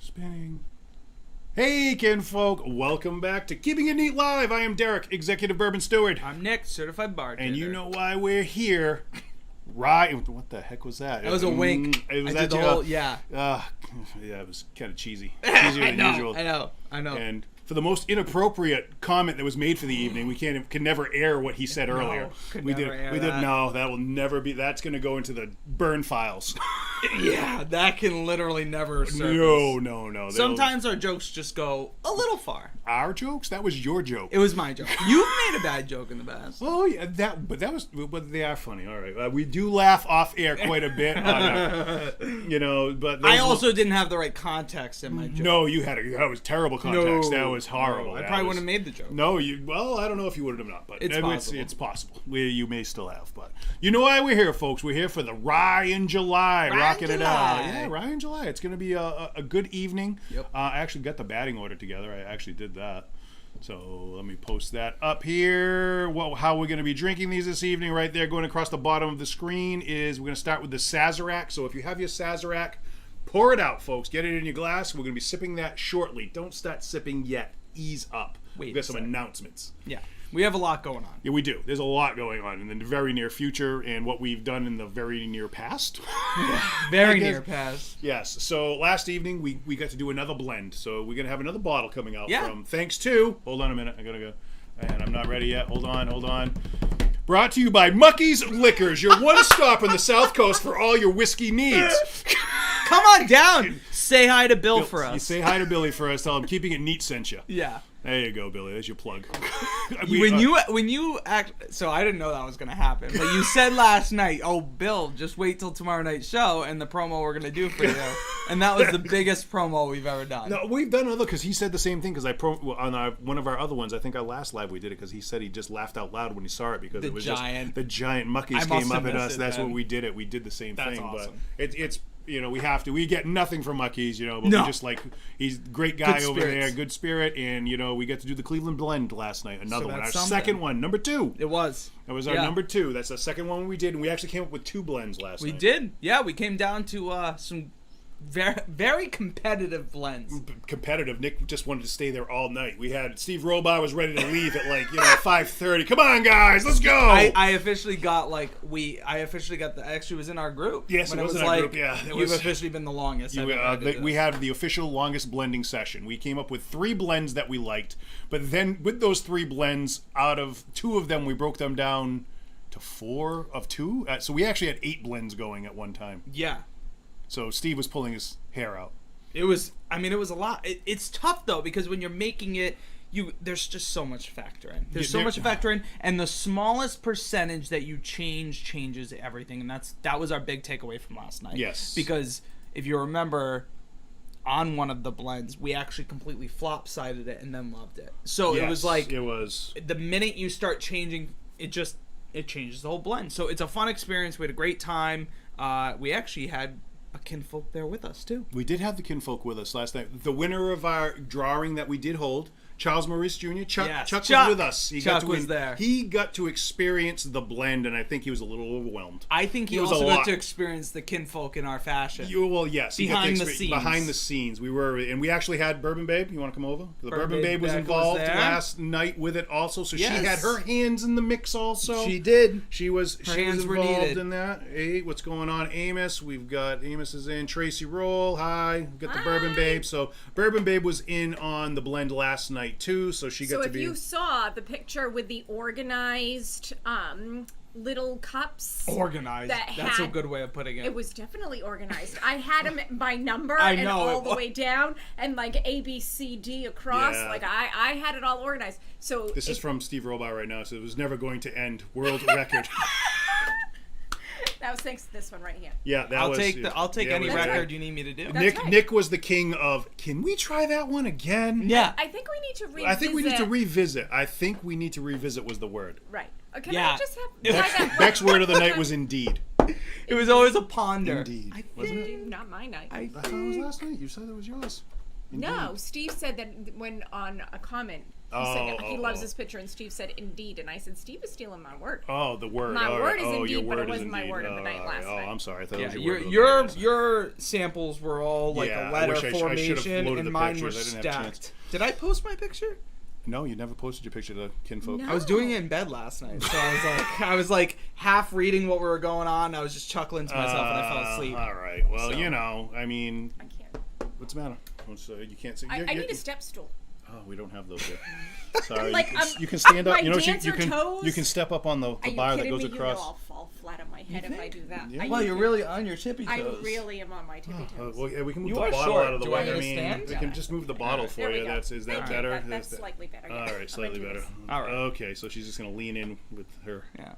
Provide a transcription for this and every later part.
Spinning. Hey, kinfolk. Welcome back to Keeping It Neat Live. I am Derek, Executive Bourbon Steward. I'm Nick, Certified Bartender. And you know why we're here. Rye. What the heck was that? That was a wink. It was I that did the whole, yeah. Yeah, it was kind of cheesy. Cheesier than usual. I know. And for the most inappropriate comment that was made for the evening, we can never air what he said earlier. We did. No, that will never be. That's going to go into the burn files. Yeah, that can literally never surface. No. Sometimes our jokes just go a little far. Our jokes? That was your joke. It was my joke. You've made a bad joke in the past. Oh yeah, but they are funny. All right, we do laugh off air quite a bit. But I also didn't have the right context in my joke. No, that was terrible context. That was horrible. I probably wouldn't have made the joke. No, I don't know if you would have not, but it's possible. It's possible. You may still have, but you know why we're here, folks? We're here for the Rye in July, rocking it out. Yeah, Rye in July. It's going to be a good evening. Yep. I actually got the batting order together. I actually did that. So let me post that up here. How we're going to be drinking these this evening, right there, going across the bottom of the screen, is we're going to start with the Sazerac. So if you have your Sazerac, pour it out, folks. Get it in your glass. We're going to be sipping that shortly. Don't start sipping yet. Ease up. We've got some announcements. Yeah. We have a lot going on. Yeah, we do. There's a lot going on in the very near future and what we've done in the very near past. Very near past. Yes. So last evening, we got to do another blend. So we're going to have another bottle coming out from, thanks to, hold on a minute, I got to go, and I'm not ready yet. Hold on. Brought to you by Mucky's Liquors, your one stop on the South Coast for all your whiskey needs. Come on down. Say hi to Bill for us. You say hi to Billy for us. Tell him Keeping It Neat sent you. Yeah. There you go, Billy. There's your plug. When you act, so I didn't know that was gonna happen, but you said last night, "Oh, Bill, just wait till tomorrow night's show and the promo we're gonna do for you," and that was the biggest promo we've ever done. No, we've done other because he said the same thing because on one of our other ones. I think our last live we did it because he said he just laughed out loud when he saw it because it was just the giant Muckies came up at us. That's what we did. We did the same thing, awesome. But it's. We get nothing from Muckies, but we just he's a great guy over there, good spirit, and, we got to do the Cleveland Blend last night, another one, our second one, number 2. It was. That was our number 2. That's the second one we did, and we actually came up with 2 blends last night. We did. Yeah, we came down to some very, very competitive blends. Competitive. Nick just wanted to stay there all night. We had Steve Robar was ready to leave at 5:30. Come on, guys, let's go. I officially got actually was in our group. Yes, it was in our group. Yeah, you've officially been the longest. We had the official longest blending session. We came up with 3 blends that we liked, but then with those 3 blends, out of 2 of them, we broke them down to 4 of 2. So we actually had 8 blends going at one time. Yeah. So Steve was pulling his hair out. It was a lot. It's tough though because when you're making it, there's just so much to factor in. There's so much to factor in, and the smallest percentage that you changes everything, and that was our big takeaway from last night. Yes. Because if you remember, on one of the blends, we actually completely flop-sided it and then loved it. So it was the minute you start changing, it changes the whole blend. So it's a fun experience. We had a great time. We actually had a kinfolk there with us too. We did have the kinfolk with us last night. The winner of our drawing that we did hold, Charles Maurice Jr. Chuck was with us. Chuck was there. He got to experience the blend, and I think he was a little overwhelmed. I think he also got to experience the kinfolk in our fashion. Yes. Behind the scenes. Behind the scenes. We actually had Bourbon Babe. You want to come over? The Bourbon Babe was involved last night with it also, so she had her hands in the mix also. She did. She was involved in that. Hey, what's going on, Amos? We've got Amos is in. Tracy Roll. Hi. We've got the Bourbon Babe. So Bourbon Babe was in on the blend last night too, so she got to be. So if you saw the picture with the organized little cups, that's a good way of putting it. It was definitely organized. I had them by number all the way down, and A, B, C, D across. Yeah. I had it all organized. So this is from Steve Robar right now. So it was never going to end. World record. That was thanks to this one right here. Yeah, I'll take any record you need me to do. Nick was the king of. Can we try that one again? Yeah. I think we need to revisit. I think we need to revisit was the word. Right. Can I just have Beck's word of the night was indeed. It was always a ponder. Indeed. Wasn't it? Not my night. I thought it was last night. You said it was yours. Indeed. No, Steve said that when on a comment. said he loves this picture, and Steve said, indeed. And I said, Steve is stealing my word. Oh, the word. My word is your indeed, but word it wasn't is my indeed. word of the night last night. Oh, I'm sorry. I thought it was your samples were all like a letter formation, and mine were stacked. Did I post my picture? No, you never posted your picture to kinfolk. No. I was doing it in bed last night, so I was like half reading what we were going on. I was just chuckling to myself, and I fell asleep. All right. Well, I mean, can't. what's the matter? You can't see. I need a step stool. Oh, we don't have those yet. Sorry. You can stand up. my You know, toes? you can step up on the bar that goes across. You know I'll fall flat on my head if I do that. Yeah. Well, you're really on your tippy toes. I really am on my tippy toes. Well, yeah, we can move You the are bottle short. out of the Do way. I need to stand? We can just move the bottle for you. Is that Thank you. better? That's slightly better. All right, slightly better. All right. Okay, so she's just gonna lean in with her. Yeah.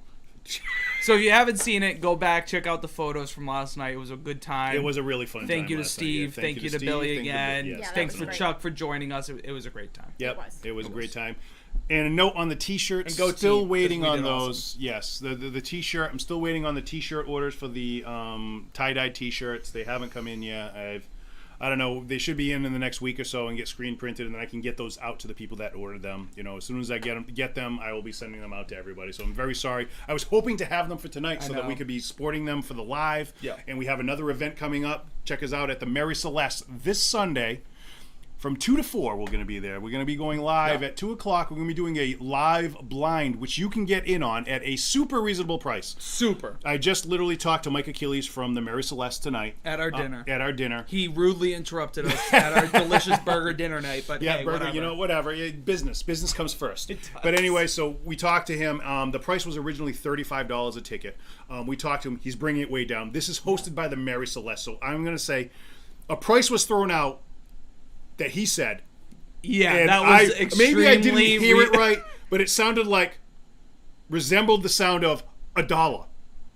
So if you haven't seen it, go back, check out the photos from last night. It was a good time. It was a really fun time. Thank you to last night. Steve. Yeah, Thank you to Steve. Billy Thank you to again. Yes, Thanks that for was Chuck for joining us. It was a great time. Yep, It was a great time. And a note on the T-shirts. And go still team, waiting 'cause we on did those. awesome. Yes, the T-shirt. I'm still waiting on the T-shirt orders for the tie-dye T-shirts. They haven't come in yet. I don't know. They should be in the next week or so and get screen printed, and then I can get those out to the people that ordered them. You know, as soon as I get them, I will be sending them out to everybody. So I'm very sorry. I was hoping to have them for tonight so that we could be sporting them for the live. Yeah. And we have another event coming up. Check us out at the Mary Celeste this Sunday. From 2 to 4, we're going to be there. We're going to be going live at 2 o'clock. We're going to be doing a live blind, which you can get in on at a super reasonable price. Super. I just literally talked to Mike Achilles from the Mary Celeste tonight. At our dinner. He rudely interrupted us at our delicious burger dinner night. But yeah, hey, burger, whatever. whatever. Yeah, business comes first. It does. But anyway, so we talked to him. The price was originally $35 a ticket. We talked to him. He's bringing it way down. This is hosted by the Mary Celeste. So I'm going to say a price was thrown out that he said. Yeah, and that was extremely... Maybe I didn't hear it right, but it sounded like, resembled the sound of $1.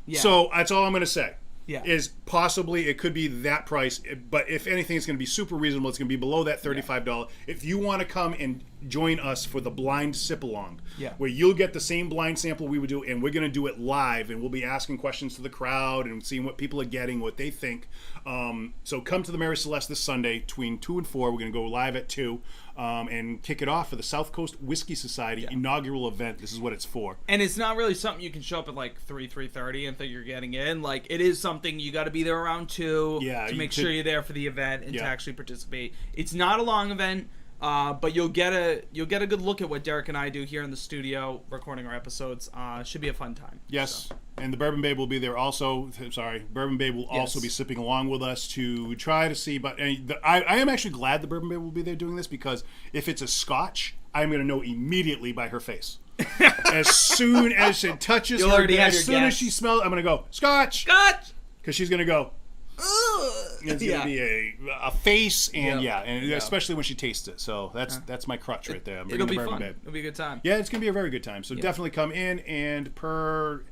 Yeah. So that's all I'm going to say. Yeah. Is possibly it could be that price, but if anything, it's going to be super reasonable. It's going to be below that $35. If you want to come and join us for the blind sip-along, where you'll get the same blind sample we would do, and we're going to do it live, and we'll be asking questions to the crowd and seeing what people are getting, what they think. So come to the Mary Celeste this Sunday between 2 and 4. We're going to go live at 2 and kick it off for the South Coast Whiskey Society inaugural event. This is what it's for. And it's not really something you can show up at like 3:30 and think you're getting in. Like, it is something you got to be there around 2 to make sure you're there for the event and to actually participate. It's not a long event. But you'll get a good look at what Derek and I do here in the studio recording our episodes. Should be a fun time. Yes, so. And the Bourbon Babe will be there also. Bourbon Babe will also be sipping along with us to try to see. But I am actually glad the Bourbon Babe will be there doing this, because if it's a Scotch, I'm going to know immediately by her face. As soon as it touches her, as soon as she smells, I'm going to go, Scotch! Scotch! Because she's going to go, it's going to be a face, and especially when she tastes it. So that's my crutch right there. It'll be fun. It'll be a good time. Yeah, it's going to be a very good time. So definitely come in, and per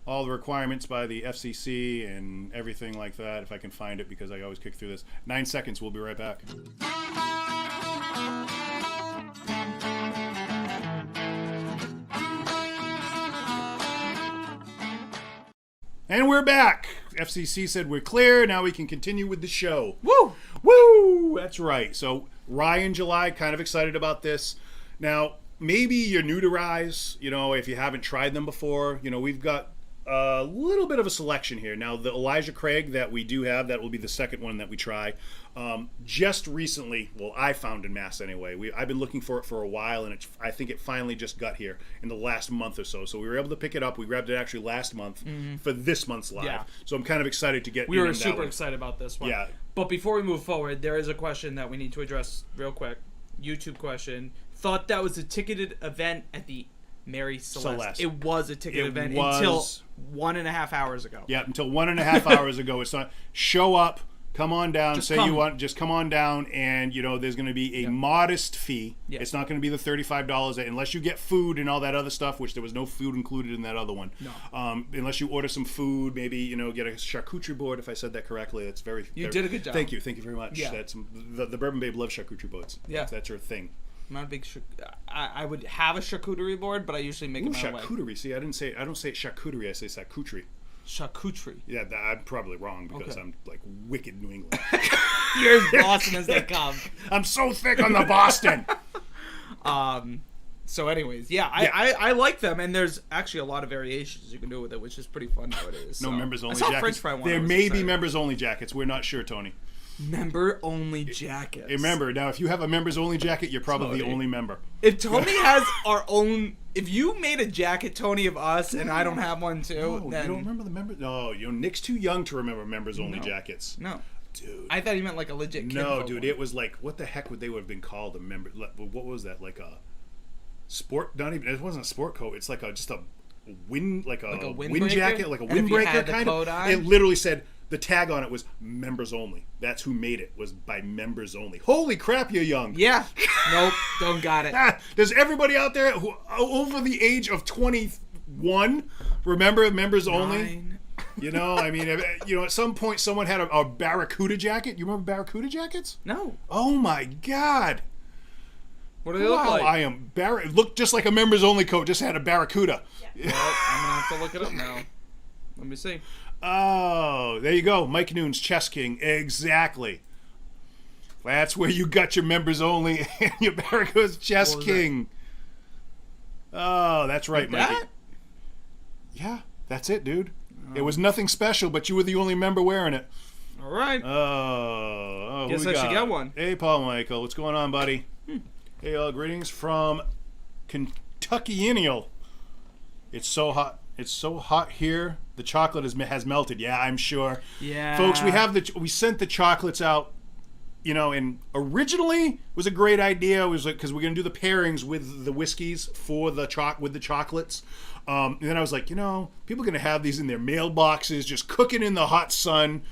all the requirements by the FCC and everything like that, if I can find it, because I always kick through this. 9 seconds. We'll be right back. And we're back. FCC said we're clear. Now we can continue with the show. Woo! Woo! That's right. So Rye in July, kind of excited about this. Now, maybe you're new to ryes, if you haven't tried them before. We've got a little bit of a selection here. Now, the Elijah Craig that we do have, that will be the second one that we try. Just recently, well, I found in Mass anyway. I've been looking for it for a while, and I think it finally just got here in the last month or so. So we were able to pick it up. We grabbed it actually last month for this month's live. Yeah. So I'm kind of excited to get. We were super excited about this one. Yeah. But before we move forward, there is a question that we need to address real quick. YouTube question. Thought that was a ticketed event at the Mary Celeste. It was a ticketed event until 1.5 hours ago. Yeah, until 1.5 hours ago. It's not show up, come on down, just come on down, and there's going to be a modest fee. Yeah. It's not going to be the $35 unless you get food and all that other stuff, which there was no food included in that other one. No. Unless you order some food, maybe get a charcuterie board. If I said that correctly, that's very. You did a good job. Thank you very much. Yeah. That's the Bourbon Babe loves charcuterie boards. Yeah, that's her thing. I'm not a big. I would have a charcuterie board, but I usually make it my way. Charcuterie. See, I don't say charcuterie. I say charcuterie. Charcuterie. Yeah, I'm probably wrong because I'm like wicked New England. You're as Boston as they come. I'm so thick on the Boston. So anyways, I like them, and there's actually a lot of variations you can do with it, which is pretty fun nowadays. No so. members only I saw jackets. French fry one. There may be members only jackets. We're not sure, Tony. Member only jackets. Remember, now if you have a members only jacket, you're probably the only member. If Tony has our own, if you made a jacket, Tony, of us, and I don't have one too, no, then you don't remember the members. No, Nick's too young to remember members only jackets. No, dude. I thought he meant like a legit. No, dude, it was like, what the heck would they have been called? A member? What was that? Like a sport? Not even. It wasn't a sport coat. It's like just a wind, like a wind jacket, like a windbreaker kind of. It literally said. The tag on it was members only. That's who made it, was by members only. Holy crap, you're young. Yeah. Nope, don't got it. Does everybody out there who over the age of 21 remember members only? You know, I mean, at some point someone had a Barracuda jacket. You remember Barracuda jackets? No. Oh my God. What do they look like? I am it looked just like a members only coat, just had a Barracuda. Yeah. Well, I'm going to have to look it up now. Let me see. Oh, there you go. Mike Noon's Chess King. Exactly. That's where you got your members only and your Barracuda's Chess King. Oh, that's right, Mikey. That? Yeah, that's it, dude. It was nothing special, but you were the only member wearing it. All right. Guess I should get one. Hey, Paul Michael. What's going on, buddy? Hey, greetings from Kentucky-inial. It's so hot. It's so hot here. The chocolate has melted. Yeah, I'm sure. Yeah. Folks, we sent the chocolates out, and originally it was a great idea. It was like, because we're going to do the pairings with the whiskeys for with the chocolates. And then I was like, people are going to have these in their mailboxes, just cooking in the hot sun.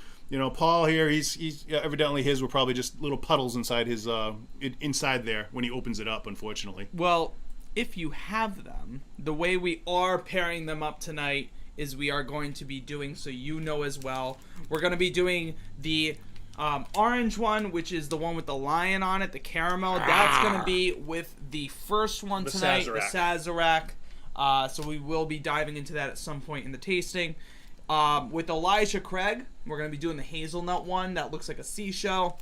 Paul here, he's evidently his were probably just little puddles inside his inside there when he opens it up, unfortunately. Well, if you have them, the way we are pairing them up tonight is we are going to be doing, so as well, we're going to be doing the orange one, which is the one with the lion on it, the caramel. That's going to be with the first one tonight, the Sazerac. So we will be diving into that at some point in the tasting. With Elijah Craig, we're going to be doing the hazelnut one that looks like a seashell.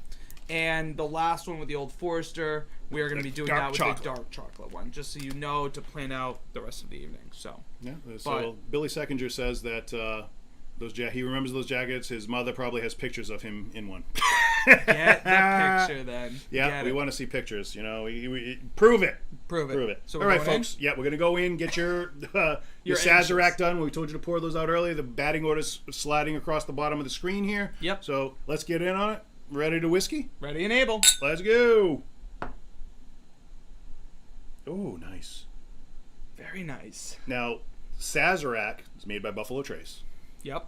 And the last one with the Old Forester, we are going to be doing that with the dark chocolate one, just so you know to plan out the rest of the evening. So yeah. So Billy Seckinger says that he remembers those jackets. His mother probably has pictures of him in one. Get the picture then. Yeah, we want to see pictures. Prove it. Prove it. So all right, folks. Yeah, we're gonna go in, get your Sazerac done. We told you to pour those out earlier. The batting order's sliding across the bottom of the screen here. Yep. So let's get in on it. Ready to whiskey? Ready and able. Let's go. Oh, nice. Very nice. Now, Sazerac is made by Buffalo Trace. Yep.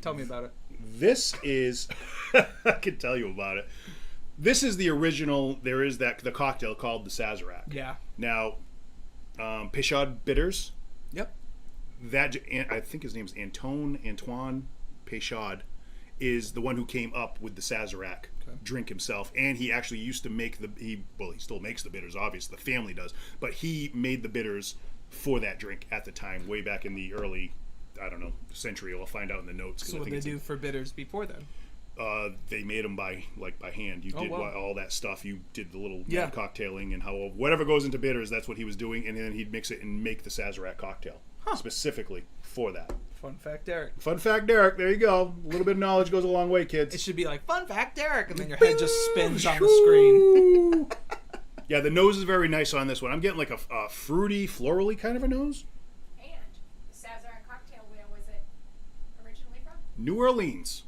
Tell me about it. This is... I can tell you about it. This is the original... There is the cocktail called the Sazerac. Yeah. Now, Peychaud Bitters. Yep. I think his name's Antoine Peychaud. Is the one who came up with the Sazerac drink himself, and he actually used to make he still makes the bitters, obviously the family does, but he made the bitters for that drink at the time, way back in the early, I don't know, century. I'll find out in the notes. So what did they do for bitters before then? They made them by hand. You did all that stuff. You did the little cocktailing and whatever goes into bitters, that's what he was doing, and then he'd mix it and make the Sazerac cocktail specifically for that. Fun fact, Derek. Fun fact, Derek. There you go. A little bit of knowledge goes a long way, kids. It should be like, fun fact, Derek, and then your head just spins on the screen. Yeah, the nose is very nice on this one. I'm getting like a fruity, florally kind of a nose. And the Sazerac cocktail, where was it originally from? New Orleans.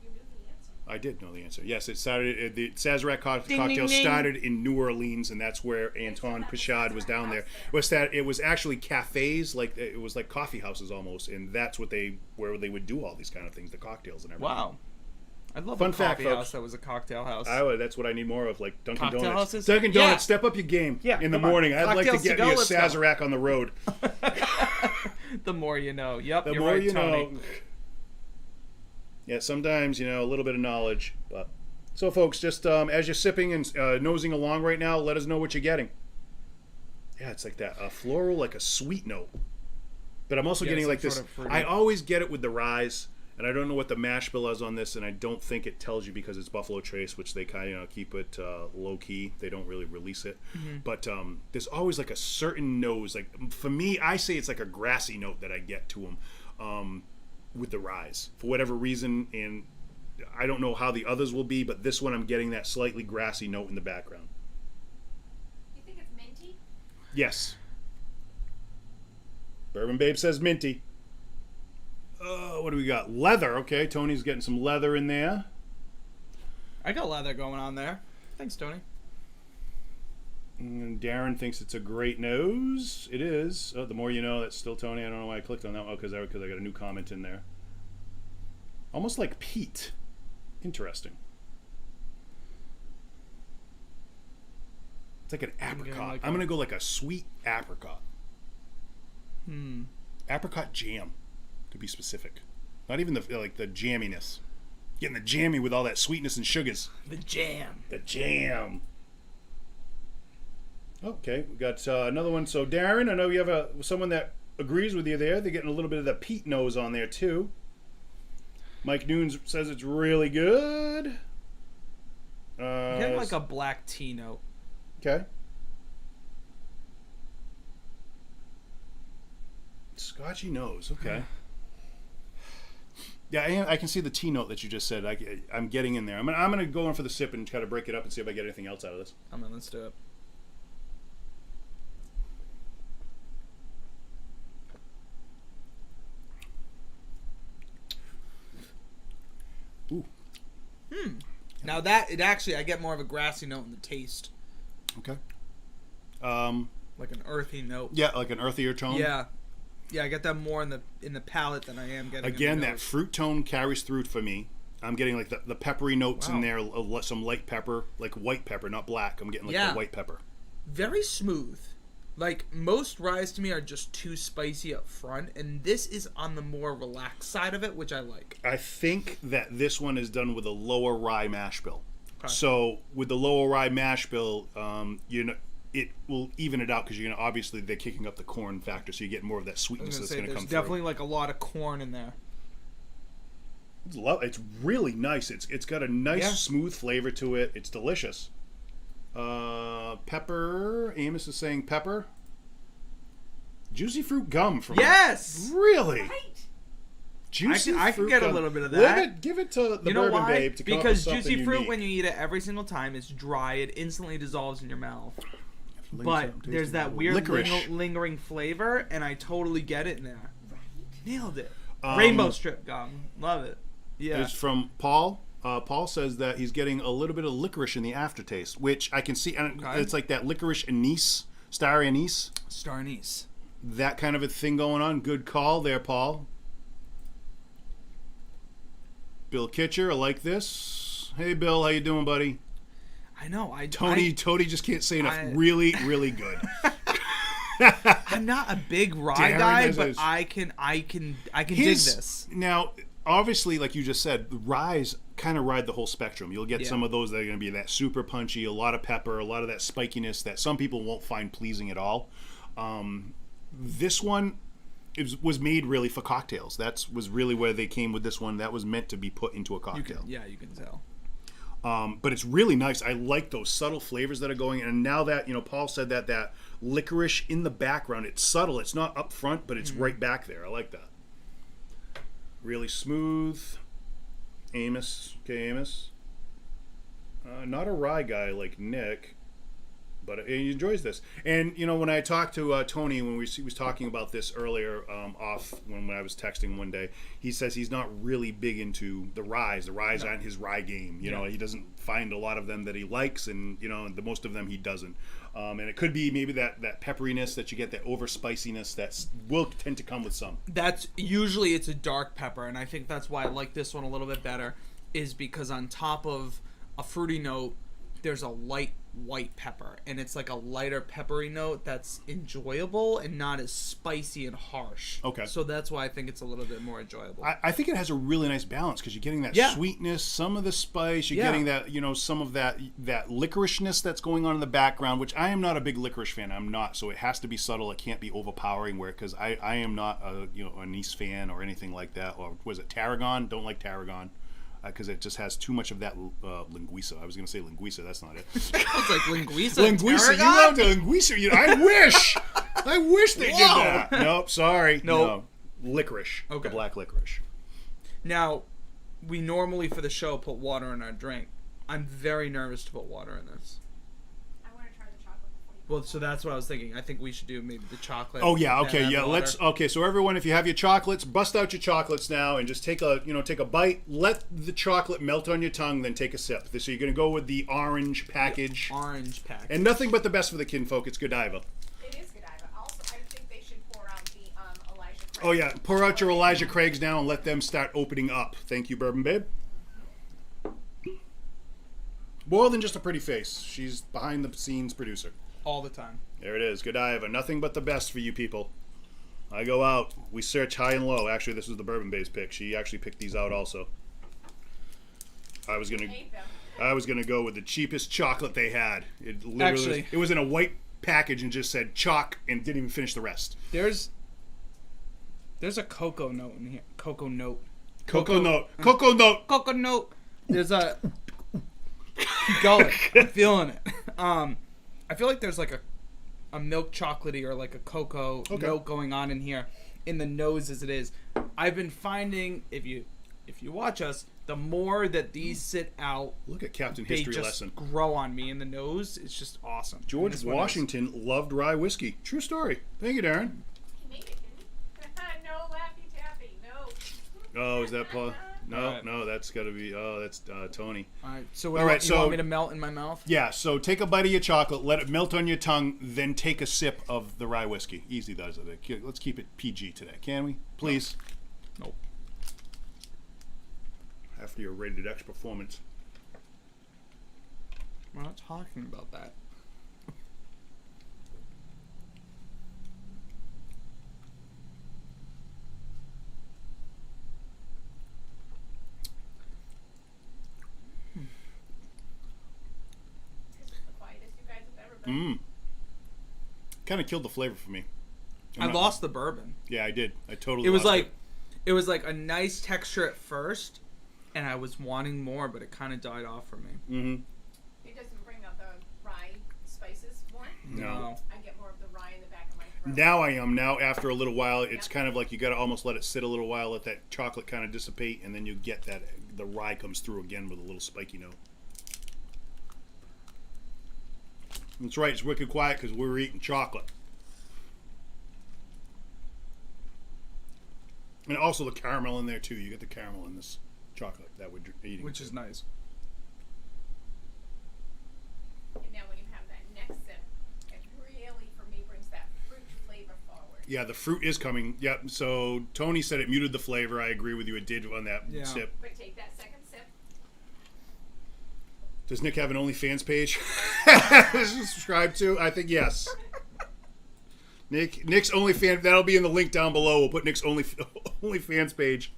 You knew the answer. I did know the answer. Yes, it started. The Sazerac cocktail started in New Orleans, and that's where Antoine Peychaud was down there. It was actually cafes, it was like coffee houses almost, and that's where they would do all these kind of things, the cocktails and everything. Wow, I'd love Fun a fact, coffee house folks. That was a cocktail house. That's what I need more of, like Dunkin' Cocktail Donuts. houses? Dunkin' Donuts, step up your game in the morning. I'd like to Cocktails get to me a go, let's go. Sazerac on the road. The more you know. Yep, The you're more right, you Tony. know. Yeah, sometimes, a little bit of knowledge. But so, folks, just as you're sipping and nosing along right now, let us know what you're getting. Yeah, it's like that. A floral, like a sweet note. But I'm also getting like this. I always get it with the ryes. And I don't know what the mash bill is on this, and I don't think it tells you because it's Buffalo Trace, which they kind of keep it low key. They don't really release it. Mm-hmm. But there's always like a certain nose. Like for me, I say it's like a grassy note that I get to them with the ryes for whatever reason. And I don't know how the others will be, but this one I'm getting that slightly grassy note in the background. You think it's minty? Yes. Bourbon Babe says minty. What do we got? Leather. Okay, Tony's getting some leather in there. I got leather going on there. Thanks, Tony. And Darren thinks it's a great nose. It is. Oh, the more you know, that's still Tony. I don't know why I clicked on that. Oh, because I got a new comment in there. Almost like peat. Interesting. It's like an apricot. I'm going to go like a sweet apricot. Apricot jam, to be specific. Not even the jamminess. Getting the jammy with all that sweetness and sugars. The jam. The jam. Okay, we got another one. So Darren, I know you have someone that agrees with you there. They're getting a little bit of the peat nose on there too. Mike Noons says it's really good. Getting like a black tea note. Okay. Scotchy nose. Okay. Yeah, I can see the tea note that you just said. I'm getting in there. I'm gonna go in for the sip and try to break it up and see if I get anything else out of this. Let's do it. Ooh. Now that I get more of a grassy note in the taste. Okay. Like an earthy note. Yeah, like an earthier tone. Yeah, I get that more in the palate than I am getting. Again, that fruit tone carries through for me. I'm getting like the peppery notes in there, some light pepper, like white pepper, not black. I'm getting like the white pepper. Very smooth. Like most ryes to me are just too spicy up front, and this is on the more relaxed side of it, which I like. I think that this one is done with a lower rye mash bill. Okay. So with the lower rye mash bill, it will even it out because obviously they're kicking up the corn factor, so you get more of that sweetness that's going to come through. There's definitely like a lot of corn in there. It's really nice. It's got a nice smooth flavor to it. It's delicious. Pepper. Amos is saying pepper. Juicy fruit gum from really. Right. Juicy I can get gum. a little bit of that. Give it to the Bourbon Babe to come up with something juicy fruit, unique. when you eat it every single time, it's dry. It instantly dissolves in your mouth. But there's that weird lingering flavor, and I totally get it in there. Nailed it. Rainbow strip gum. Love it. Yeah. It's from Paul. Paul says that he's getting a little bit of licorice in the aftertaste, which I can see. And it's like that licorice anise, star anise. Star anise. That kind of a thing going on. Good call there, Paul. Bill Kitcher, I like this. Hey, Bill, how you doing, buddy? I know. Tony just can't say enough. Really, really good. I'm not a big rye guy, but I can dig this. Now, obviously, like you just said, ryes kind of ride the whole spectrum. You'll get some of those that are going to be that super punchy, a lot of pepper, a lot of that spikiness that some people won't find pleasing at all. This one was made really for cocktails. That was really where they came with this one. That was meant to be put into a cocktail. You can tell. But it's really nice. I like those subtle flavors that are going. And now that, Paul said that licorice in the background, it's subtle. It's not up front, but it's right back there. I like that. Really smooth. Amos. Okay, Amos. Not a rye guy like Nick, but he enjoys this. And, when I talked to Tony, when he was talking about this earlier when I was texting one day, he says he's not really big into the ryes. The ryes aren't his rye game. He doesn't find a lot of them that he likes, and, the most of them he doesn't. And it could be maybe that pepperiness that you get, that over spiciness that will tend to come with some. That's usually it's a dark pepper, and I think that's why I like this one a little bit better, is because on top of a fruity note, there's a light white pepper, and it's like a lighter peppery note that's enjoyable and not as spicy and harsh. Okay. So that's why I think it's a little bit more enjoyable. I think it has a really nice balance because you're getting that sweetness, some of the spice, you're getting that, some of that licorishness that's going on in the background, which I am not a big licorice fan. I'm not, so it has to be subtle. It can't be overpowering. Because I am not a anise fan or anything like that. Or was it tarragon? Don't like tarragon. Because it just has too much of that linguiça. I was going to say linguiça. That's not it. It's like linguiça. Linguiça. You love the linguiça. I wish they did that. Nope. Sorry. Nope. No. Licorice. Okay. The black licorice. Now, we normally for the show put water in our drink. I'm very nervous to put water in this. I want to try the chocolate. Well, so that's what I was thinking. I think we should do maybe the chocolate. Oh yeah, okay, yeah. Water. So everyone, if you have your chocolates, bust out your chocolates now and just take a bite. Let the chocolate melt on your tongue, then take a sip. So you're gonna go with the orange package. Orange package. And nothing but the best for the kinfolk. It's Godiva. It is Godiva. Also, I think they should pour out the Elijah Craig. Oh yeah, pour out your Elijah Craigs now and let them start opening up. Thank you, Bourbon Babe. More than just a pretty face. She's behind the scenes producer. All the time. There it is, Godiva. Nothing but the best for you people. I go out. We search high and low. Actually, this was the Bourbon Babe's pick. She actually picked these out also. I was gonna go with the cheapest chocolate they had. It literally it was in a white package and just said chalk and didn't even finish the rest. There's a cocoa note in here. Cocoa note. There's a going. I'm feeling it. I feel like there's like a milk chocolatey or like a cocoa note going on in here in the nose as it is. I've been finding if you watch us, the more that these sit out, look at Captain History Lesson, grow on me in the nose. It's just awesome. George Washington loved rye whiskey. True story. Thank you, Darren. He made it, didn't he? No Laffy Taffy. No. Oh, is that Paul? No, that's got to be. Oh, that's Tony. All right. So you want me to melt in my mouth? Yeah. So take a bite of your chocolate, let it melt on your tongue, then take a sip of the rye whiskey. Easy does it. Let's keep it PG today, can we? Please. Nope. After your rated X performance. We're not talking about that. Kind of killed the flavor for me. I lost the bourbon. Yeah, I did. I totally. It was like a nice texture at first, and I was wanting more, but it kind of died off for me. Mm-hmm. It doesn't bring out the rye spices more. No. I get more of the rye in the back of my throat. Now I am. Now after a little while, it's kind of like you got to almost let it sit a little while, let that chocolate kind of dissipate, and then you get that the rye comes through again with a little spiky note. That's right. It's wicked quiet because we're eating chocolate. And also the caramel in there too. You get the caramel in this chocolate that we're eating. Which is nice. And now when you have that next sip, it really, for me, brings that fruit flavor forward. Yeah, the fruit is coming. Yep. So Tony said it muted the flavor. I agree with you. It did on that sip. But take that second sip. Does Nick have an OnlyFans page? Subscribe to? I think yes. Nick's OnlyFans. That'll be in the link down below. We'll put Nick's OnlyFans page.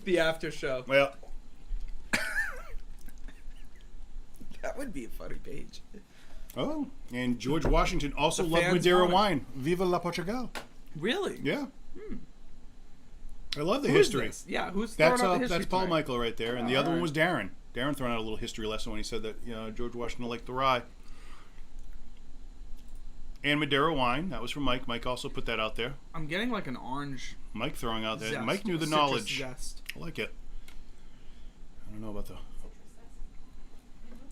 The after show. Well, that would be a funny page. Oh, and George Washington also loved Madeira wine. Viva la Portugal. Really? Yeah. I love the history. Yeah, who's throwing out the history That's Paul tonight? Michael right there, and the other one was Darren. Darren throwing out a little history lesson when he said that George Washington liked the rye. And Madeira wine. That was from Mike. Mike also put that out there. I'm getting like an orange. Mike throwing out there. Zest, Mike knew the citrus knowledge. Zest. I like it. I don't know about the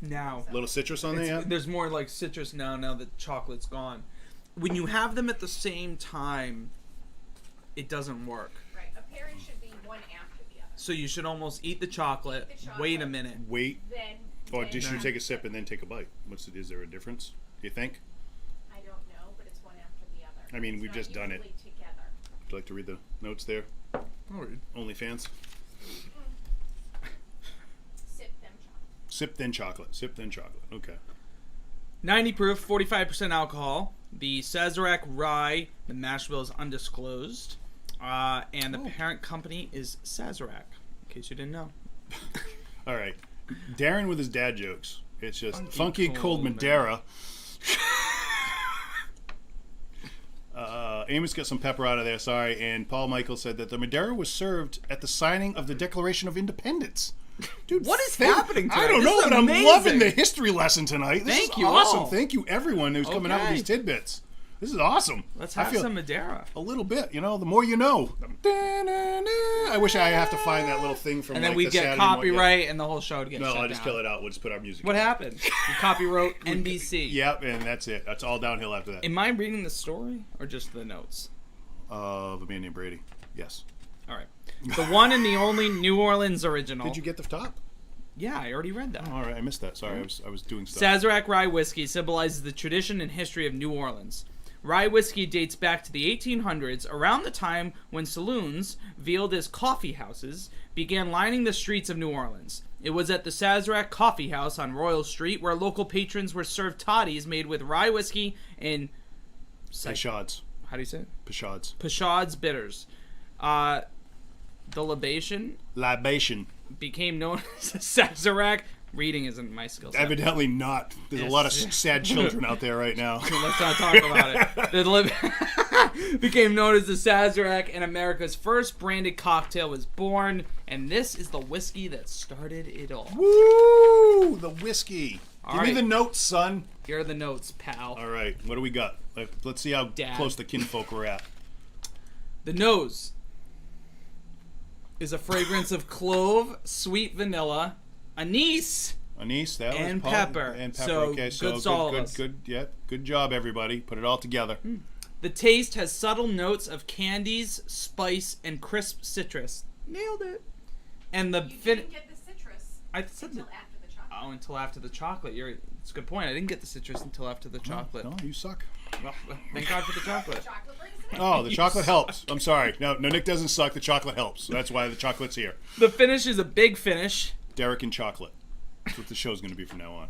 Now. little citrus on there. Yeah? There's more like citrus now that chocolate's gone. When you have them at the same time, it doesn't work. Right. A pairing should be one after the other. So you should almost eat the chocolate, wait a minute. Wait. Then. Or did you take a sip and then take a bite? Is there a difference? Do you think? I don't know, but it's one after the other. I mean, we've just done it. Together. Would you like to read the notes there? I'll read. OnlyFans. Sip them chocolate. Sip then chocolate. Sip then chocolate. Okay. 90 proof, 45% alcohol. The Sazerac Rye, the mash bill is undisclosed. And the parent company is Sazerac, in case you didn't know. All right. Darren with his dad jokes. It's just funky cold Madeira. Amos got some pepper out of there, sorry. And Paul Michael said that the Madeira was served at the signing of the Declaration of Independence. Dude, what is happening tonight? I don't know, but I'm loving the history lesson tonight. This Thank is you awesome. all. Thank you, everyone who's coming out with these tidbits. This is awesome. Let's have some Madeira. A little bit, the more you know. I wish I have to find that little thing from. And then like we the get Saturday copyright, and the whole show would get shut down. No, I'll just kill it out. We'll just put our music. What happened? You copyright NBC. Yep, and that's it. That's all downhill after that. Am I reading the story or just the notes? Of a man named Brady. Yes. All right. The one and the only New Orleans original. Did you get the top? Yeah, I already read that. Oh, all right, I missed that. Sorry, I was doing stuff. Sazerac Rye whiskey symbolizes the tradition and history of New Orleans. Rye whiskey dates back to the 1800s, around the time when saloons, veiled as coffee houses, began lining the streets of New Orleans. It was at the Sazerac Coffee House on Royal Street where local patrons were served toddies made with rye whiskey and... Pechauds. How do you say it? Pechauds. Pechauds bitters. The libation became known as Sazerac. Reading isn't my skill set. Evidently not. There's a lot of sad children out there right now. Let's not talk about it. Became known as the Sazerac, and America's first branded cocktail was born. And this is the whiskey that started it all. Woo! The whiskey. Give me the notes, son. Here are the notes, pal. All right. What do we got? Let's see how close the kinfolk we're at. The nose is a fragrance of clove, sweet vanilla, anise, and pepper. So okay, so good job, everybody. Put it all together. The taste has subtle notes of candies, spice, and crisp citrus. Nailed it. And the you didn't get the citrus until after the chocolate. Oh, until after the chocolate. It's a good point. I didn't get the citrus until after the chocolate. No, you suck. Well, thank God for the chocolate. Chocolate brings it in. Oh, the chocolate helps. I'm sorry. No, Nick doesn't suck. The chocolate helps. That's why the chocolate's here. The finish is a big finish. Derek and chocolate. That's what the show's going to be from now on.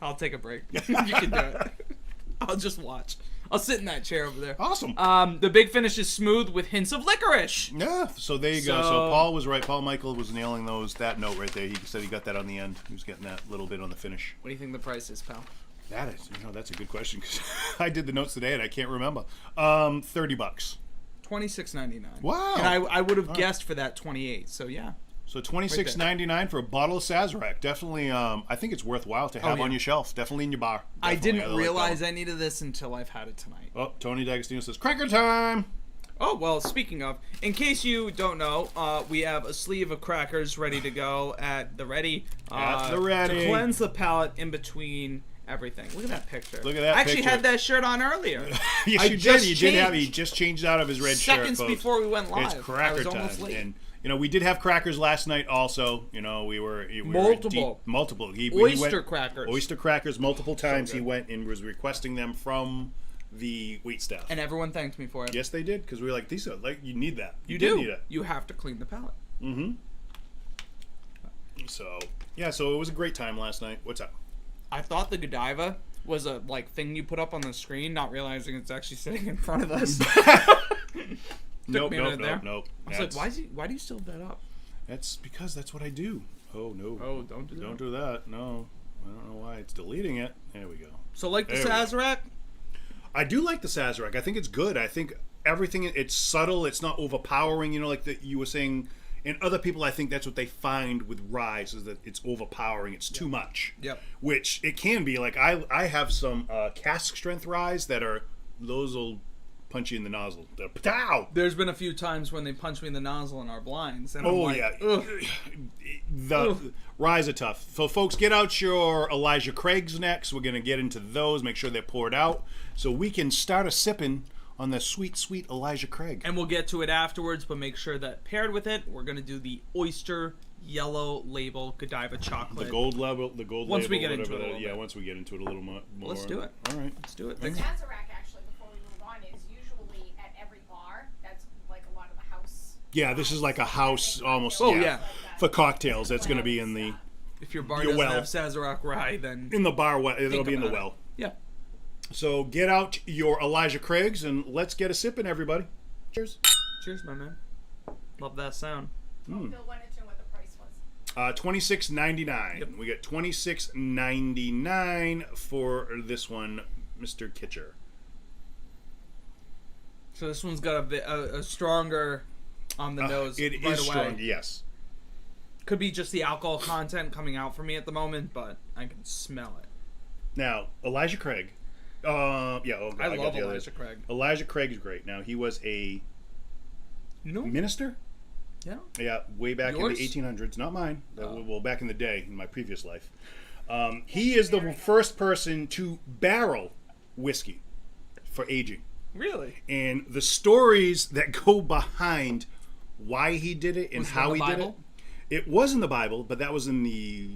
I'll take a break. You can do it. I'll just watch. I'll sit in that chair over there. Awesome. The big finish is smooth with hints of licorice. Yeah, so there you go. So Paul was right. Paul Michael was nailing that note right there. He said he got that on the end. He was getting that little bit on the finish. What do you think the price is, pal? That is, that's a good question because I did the notes today and I can't remember. $30. $26.99. Wow. And I would have guessed for that 28. So yeah. So $26.99 for a bottle of Sazerac. Definitely, I think it's worthwhile to have on your shelf. Definitely in your bar. Definitely. I didn't realize I needed this until I've had it tonight. Oh, Tony D'Agostino says, cracker time! Oh, well, speaking of, in case you don't know, we have a sleeve of crackers ready to go at the ready. At the ready. To cleanse the palate in between everything. Look at that picture. Look at that I actually picture. had that shirt on earlier. Yes, you did. You did have. He just changed out of his red shirt. Seconds before we went live. It's cracker time. Almost late. And we did have crackers last night. Also, we were multiple. Oyster crackers. Oyster crackers. Multiple times he went and was requesting them from the wait staff. And everyone thanked me for it. Yes, they did, because we were like, these are you need that. You do need it. You have to clean the palate. Mm-hmm. So it was a great time last night. What's up? I thought the Godiva was a thing you put up on the screen, not realizing it's actually sitting in front of us. Nope. I was like, why do you still have that up? That's because that's what I do. Oh no. Oh, don't do that. Don't do that. No. I don't know why it's deleting it. There we go. So the Sazerac? I do like the Sazerac. I think it's good. I think everything, it's subtle. It's not overpowering, like you were saying. And other people, I think that's what they find with rye, is that it's overpowering. It's too much. Yep. Which it can be. Like I have some cask strength ryes those will punch you in the nozzle. Pow! There's been a few times when they punch me in the nozzle in our blinds. And the ryes are tough. So folks, get out your Elijah Craigs next. We're going to get into those, make sure they're poured out, so we can start a sipping on the sweet, sweet Elijah Craig. And we'll get to it afterwards, but make sure that paired with it, we're going to do the oyster yellow label Godiva chocolate. The gold label. Once we get into it. Once we get into it a little more. Let's do it. All right. Let's do it. The Sazerac, actually, before we move on, is usually at every bar. That's like a lot of the house. Yeah, this is like a house almost. Oh, yeah. For cocktails, that's going to be in the If your bar doesn't have Sazerac Rye, then in the bar, it'll be in the well. Yeah. So get out your Elijah Craigs and let's get a sipping, everybody. Cheers. Cheers, my man. Love that sound. Bill wanted to know what the price was. $26.99. Yep. We get $26.99 for this one, Mr. Kitcher. So this one's got a stronger on the nose. It right is away. strong, yes. Could be just the alcohol content coming out for me at the moment, but I can smell it. Now, Elijah Craig. I love Elijah Craig. Elijah Craig is great. Now, he was a minister? Yeah. Yeah, way back Yours? in the 1800s. Not mine. Well, back in the day, in my previous life. He is the first person to barrel whiskey for aging. Really? And the stories that go behind why he did it and how he did it. It was in the Bible, but that was in the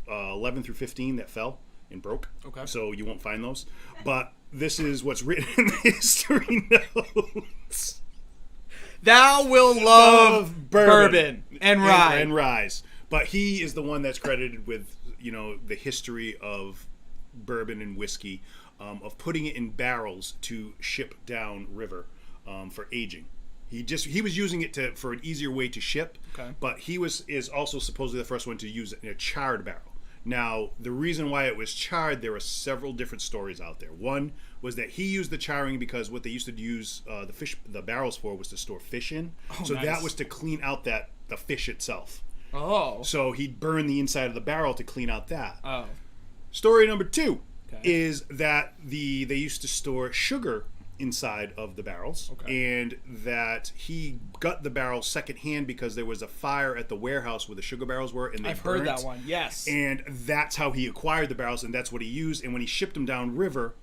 11 through 15 that fell and broke. Okay. So you won't find those. But this is what's written in the history notes. Thou will love bourbon and rye. And ryes. But he is the one that's credited with, the history of bourbon and whiskey, of putting it in barrels to ship down river for aging. He was using it for an easier way to ship, okay. But he is also supposedly the first one to use it in a charred barrel. Now, the reason why it was charred, there are several different stories out there. One was that he used the charring because what they used to use the barrels for was to store fish in. So nice. That was to clean out the fish itself. Oh. So he'd burn the inside of the barrel to clean out that. Oh. Story number 2 is that they used to store sugar inside of the barrels, and that he got the barrels secondhand because there was a fire at the warehouse where the sugar barrels were, and I've heard that one. Yes. And that's how he acquired the barrels, and that's what he used. And when he shipped them down river,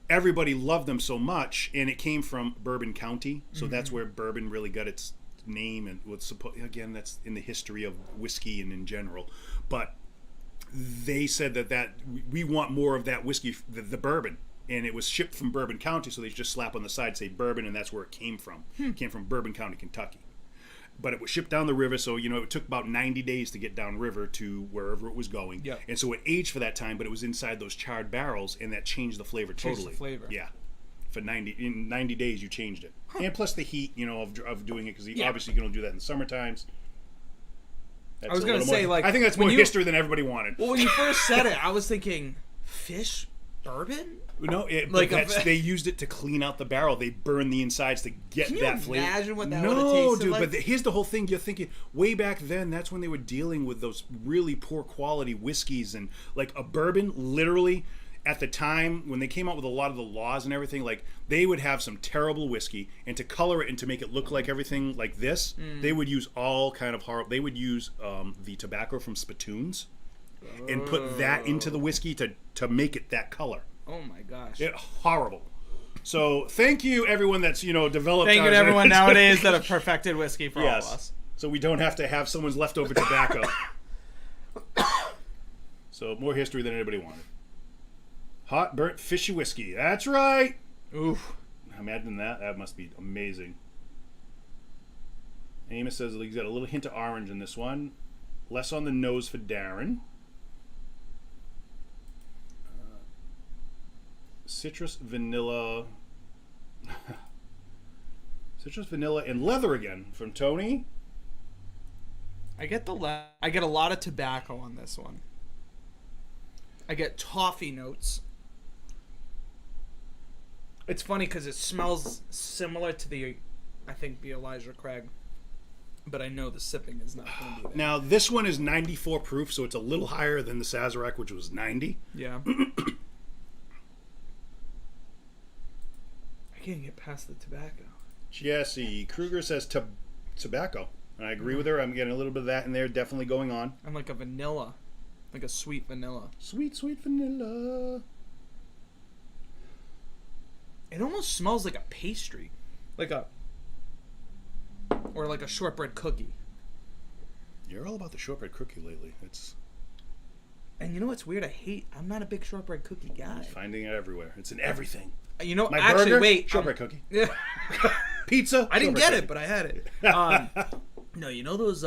everybody loved them so much, and it came from Bourbon County, so that's where bourbon really got its name, and again, that's in the history of whiskey and in general. But they said that we want more of that whiskey, the bourbon. And it was shipped from Bourbon County, so they just slap on the side, say bourbon, and that's where it came from. It came from Bourbon County, Kentucky. But it was shipped down the river, so it took about 90 days to get down river to wherever it was going. Yeah. And so it aged for that time, but it was inside those charred barrels, and that changed the flavor totally. Changed the flavor. Yeah. In 90 days, you changed it. And plus the heat, of doing it, because obviously you can do that in the summer times. I was going to say, I think that's more history than everybody wanted. Well, when you first said it, I was thinking, fish? Bourbon? No, they used it to clean out the barrel. They burned the insides to get that flavor. Can you imagine what that would have tasted like? like? No, dude, but here's the whole thing. You're thinking, way back then, that's when they were dealing with those really poor quality whiskeys. And, like, a bourbon, literally, at the time, when they came out with a lot of the laws and everything, like, they would have some terrible whiskey, and to color it and to make it look like everything like this, they would use all kind of horrible... They would use the tobacco from spittoons and put that into the whiskey to make it that color. Oh my gosh. Horrible. So thank you everyone that's developed. Thank you to everyone nowadays that have perfected whiskey for all of us. So we don't have to have someone's leftover tobacco. So more history than anybody wanted. Hot burnt fishy whiskey. That's right. Oof. Imagine that. That must be amazing. Amos says he's got a little hint of orange in this one. Less on the nose for Darren. Citrus, vanilla, and leather again from Tony. I get I get a lot of tobacco on this one. I get toffee notes. It's funny because it smells similar to the Elijah Craig, but I know the sipping is not going to be there. Now this one is 94 proof, so it's a little higher than the Sazerac, which was 90. Yeah. I can't get past the tobacco. Jesse Kruger says tobacco. And I agree with her. I'm getting a little bit of that in there, definitely going on. I'm like a vanilla. Like a sweet vanilla. Sweet, sweet vanilla. It almost smells like a pastry. Or like a shortbread cookie. You're all about the shortbread cookie lately. And you know what's weird? I'm not a big shortbread cookie guy. Finding it everywhere. It's in everything. Actually, burger, wait. Shortbread cookie. Pizza. I didn't get cookie. it, but I had it. No, those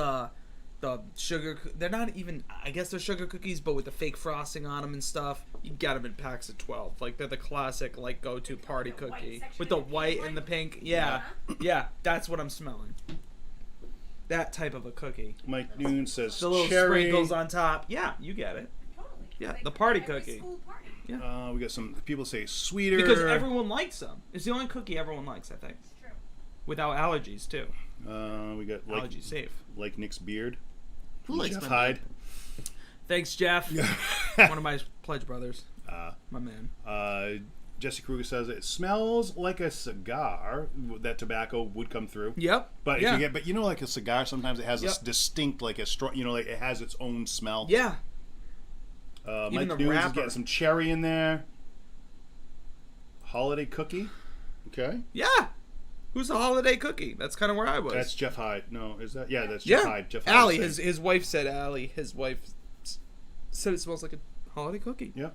the sugar. They're not even. I guess they're sugar cookies, but with the fake frosting on them and stuff. You get them in packs of 12. Like they're the classic like go-to party cookie with the white and the pink. Yeah, yeah. That's what I'm smelling. That type of a cookie. Mike Noon says the little cherry. sprinkles on top. Yeah, you get it. Totally. Yeah, Like the party every cookie. school party. Yeah. We got some people say sweeter Because everyone likes them. It's the only cookie everyone likes, I think. It's true. Without allergies too. We got like Allergy safe. like Nick's beard. Who likes Jeff my Hyde. Thanks, Jeff. One of my pledge brothers. My man. Jesse Kruger says it smells like a cigar. That tobacco would come through. Yep. But yeah. if you get, like a cigar, sometimes it has Yep. a distinct, like a strong, like it has its own smell. Yeah. Mike the Nunes is wrapper. getting some cherry in there. Holiday cookie. Okay. Yeah. Who's the holiday cookie? That's kind of where I was. That's Jeff Hyde. No, is that? Yeah, that's Jeff Hyde. Jeff Hyde. Allie, his wife said Allie. His wife said it smells like a holiday cookie. Yeah.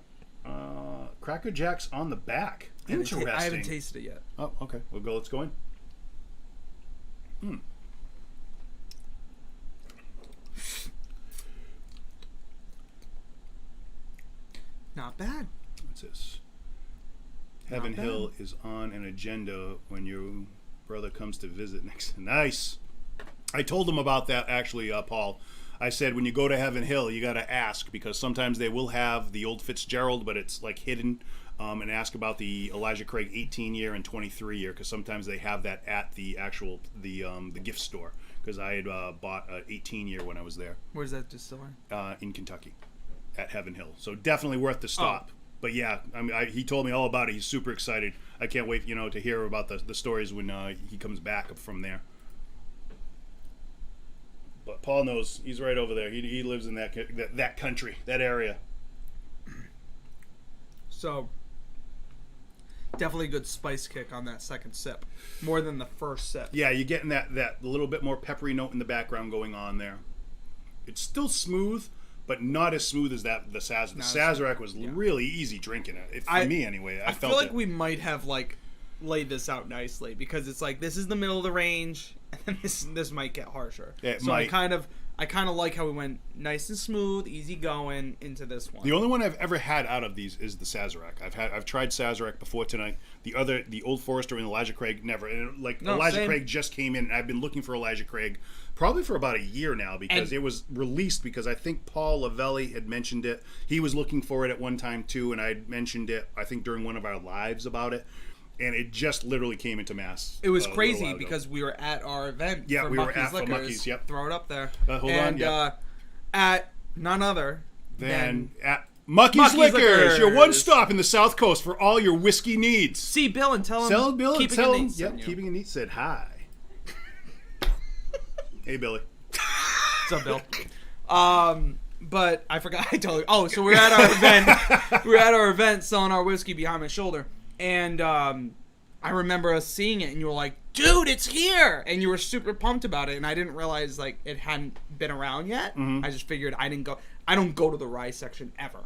Cracker Jacks on the back. Interesting. I haven't tasted it yet. Oh, okay. Let's go in. Not bad. What's this? Not Heaven bad. Hill is on an agenda when your brother comes to visit next. Nice. I told him about that actually, Paul. I said when you go to Heaven Hill, you got to ask because sometimes they will have the old Fitzgerald, but it's like hidden. And ask about the Elijah Craig 18 year and 23 year because sometimes they have that at the actual the gift store because I had bought an 18 year when I was there. Where's that distillery? In Kentucky, at Heaven Hill. So definitely worth the stop. But yeah, I mean, he told me all about it. He's super excited. I can't wait, to hear about the stories when he comes back from there. But Paul knows he's right over there. He lives in that country, that area. So definitely a good spice kick on that second sip, more than the first sip. Yeah, you're getting that little bit more peppery note in the background going on there. It's still smooth, but not as smooth as the Sazerac. The Sazerac was really easy drinking it. For me, anyway. I felt feel like we might have laid this out nicely because it's like this is the middle of the range, and this might get harsher. It so might. I kind of like how we went nice and smooth, easy going into this one. The only one I've ever had out of these is the Sazerac. I've tried Sazerac before tonight. The Old Forester and Elijah Craig never. And Elijah Craig just came in, and I've been looking for Elijah Craig probably for about a year now because it was released because I think Paul Lavelli had mentioned it. He was looking for it at one time too, and I had mentioned it I think during one of our lives about it. And it just literally came into mass. It was crazy because we were at our event. Yeah, for we were Mucky's at Liquors. Mucky's. Yep. Throw it up there. Hold on. Yep. At none other than at Mucky's Liquors, your one stop in the South Coast for all your whiskey needs. See Bill and tell him. Tell Bill and tell him. Yep, Keeping it neat said hi. Hey, Billy. What's up, Bill? But I forgot. I told you. Oh, so we're at our event. We're at our event selling our whiskey behind my shoulder, and I remember us seeing it, and you were like, "Dude, it's here!" And you were super pumped about it, and I didn't realize it hadn't been around yet. Mm-hmm. I just figured I don't go to the rye section ever.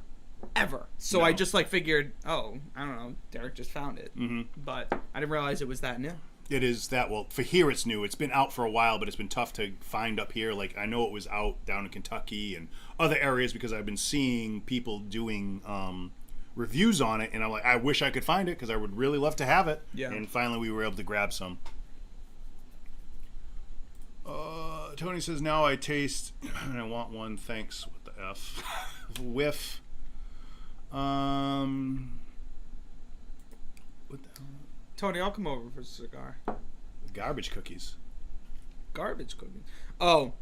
So No. I just figured, oh, I don't know, Derek just found it, but I didn't realize it was that new. It is that. Well, for here it's new. It's been out for a while, but it's been tough to find up here. I know it was out down in Kentucky and other areas because I've been seeing people doing reviews on it, and I'm like, I wish I could find it because I would really love to have it. Yeah. And finally, we were able to grab some. Tony says, now I taste, and I want one. Thanks. What the F? Whiff. What the hell? Tony, I'll come over for a cigar. Garbage cookies. Garbage cookies. Oh,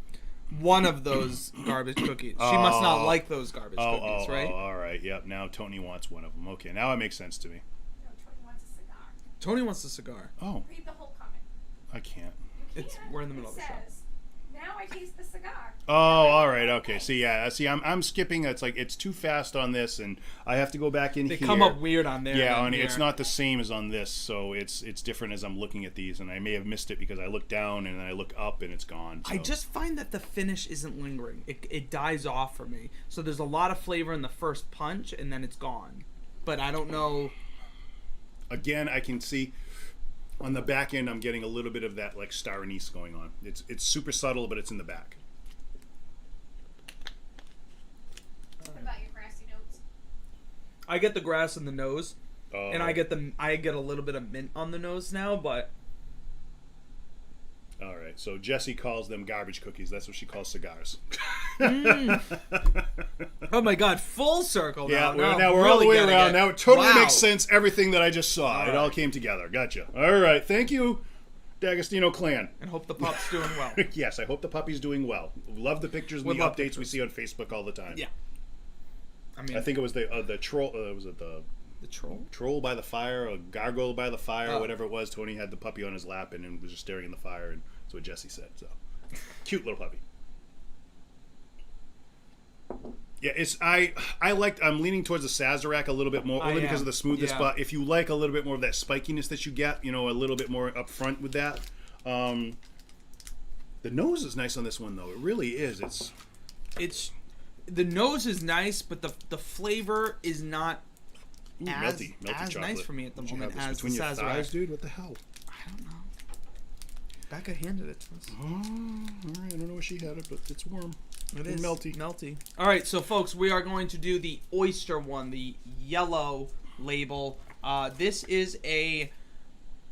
one of those garbage cookies. She must not like those garbage cookies, right? Oh, all right. Yep. Now Tony wants one of them. Okay. Now it makes sense to me. No, Tony wants a cigar. Tony wants a cigar. Oh, Read the whole comment. I can't. We're in the middle of the show. It says, now I taste the cigar. Oh, all right. Okay. See, I'm skipping. It's it's too fast on this, and I have to go back in They here. come up weird on there. Yeah, than it's here. not the same as on this, so it's different as I'm looking at these, and I may have missed it because I look down and then I look up and it's gone. So. I just find that the finish isn't lingering. It dies off for me. So there's a lot of flavor in the first punch, and then it's gone. But I don't know. Again, I can see on the back end I'm getting a little bit of that star anise going on. It's super subtle, but it's in the back. I get the grass in the nose, and I get a little bit of mint on the nose now, but. All right, so Jessie calls them garbage cookies. That's what she calls cigars. Oh my God! Full circle. Yeah, now we're all the way around. Now it totally makes sense. sense. Everything that I just saw, it all came together. Gotcha. All right, thank you, D'Agostino clan. And hope the pup's doing well. Yes, I hope the puppy's doing well. Love the pictures and the updates we see on Facebook all the time. Yeah. I think it was the troll. Was it the troll? Troll by the fire, or gargoyle by the fire, whatever it was. Tony had the puppy on his lap and was just staring in the fire, and that's what Jessie said. So, cute little puppy. Yeah, I'm leaning towards the Sazerac a little bit more, only because of the smoothness. Yeah. But if you like a little bit more of that spikiness that you get, a little bit more up front with that. The nose is nice on this one, though. It really is. It's the nose is nice, but the flavor is not. Melty as chocolate. Nice for me at the moment as between the your Sazerac. thighs, dude. What the hell? I don't know. Becca handed it to us. Oh, all right. I don't know where she had it, but it's warm. It is melty. All right, so folks, we are going to do the oyster one, the yellow label. This is a.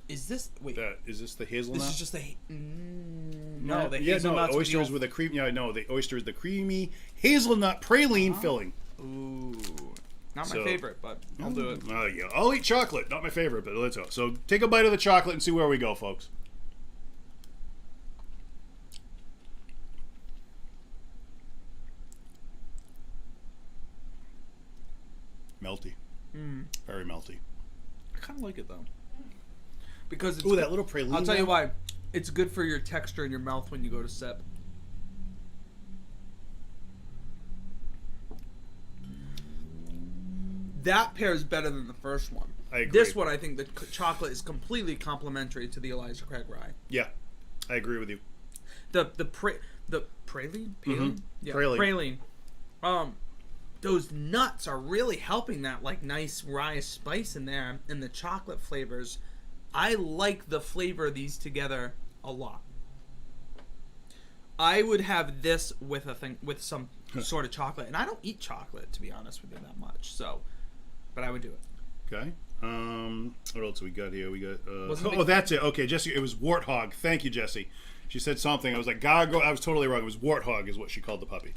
Is this the hazelnut? This is just the. No, the hazelnut. Oysters with a cream. Yeah, no, the oyster is the creamy hazelnut praline filling. Ooh. Not my favorite, but I'll do it. Yeah, I'll eat chocolate. Not my favorite, but let's go. So take a bite of the chocolate and see where we go, folks. Melty. Very melty. I kind of like it, though. Because it's that little praline. I'll tell you why. It's good for your texture in your mouth when you go to sip. That pairs better than the first one. I agree. This one, I think the chocolate is completely complementary to the Elijah Craig Rye. Yeah, I agree with you. The praline? Mm-hmm. Yeah, praline. Those nuts are really helping that nice rye spice in there, and the chocolate flavors. I like the flavor of these together a lot. I would have this with some sort of chocolate, and I don't eat chocolate, to be honest with you, that much. So, but I would do it. Okay. What else we got here? We got. That's it. Okay, Jessie. It was warthog. Thank you, Jessie. She said something. I was like, gargoyle. I was totally wrong. It was warthog, is what she called the puppy.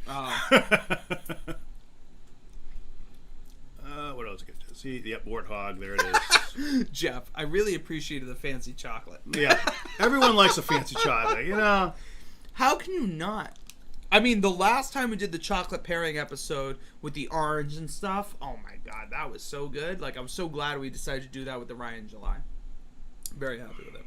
What else? See, yep, warthog. There it is. Jeff, I really appreciated the fancy chocolate. Yeah, everyone likes a fancy chocolate. How can you not? I mean, the last time we did the chocolate pairing episode with the orange and stuff, oh my God, that was so good. I was so glad we decided to do that with the Rye in July. Very happy with it.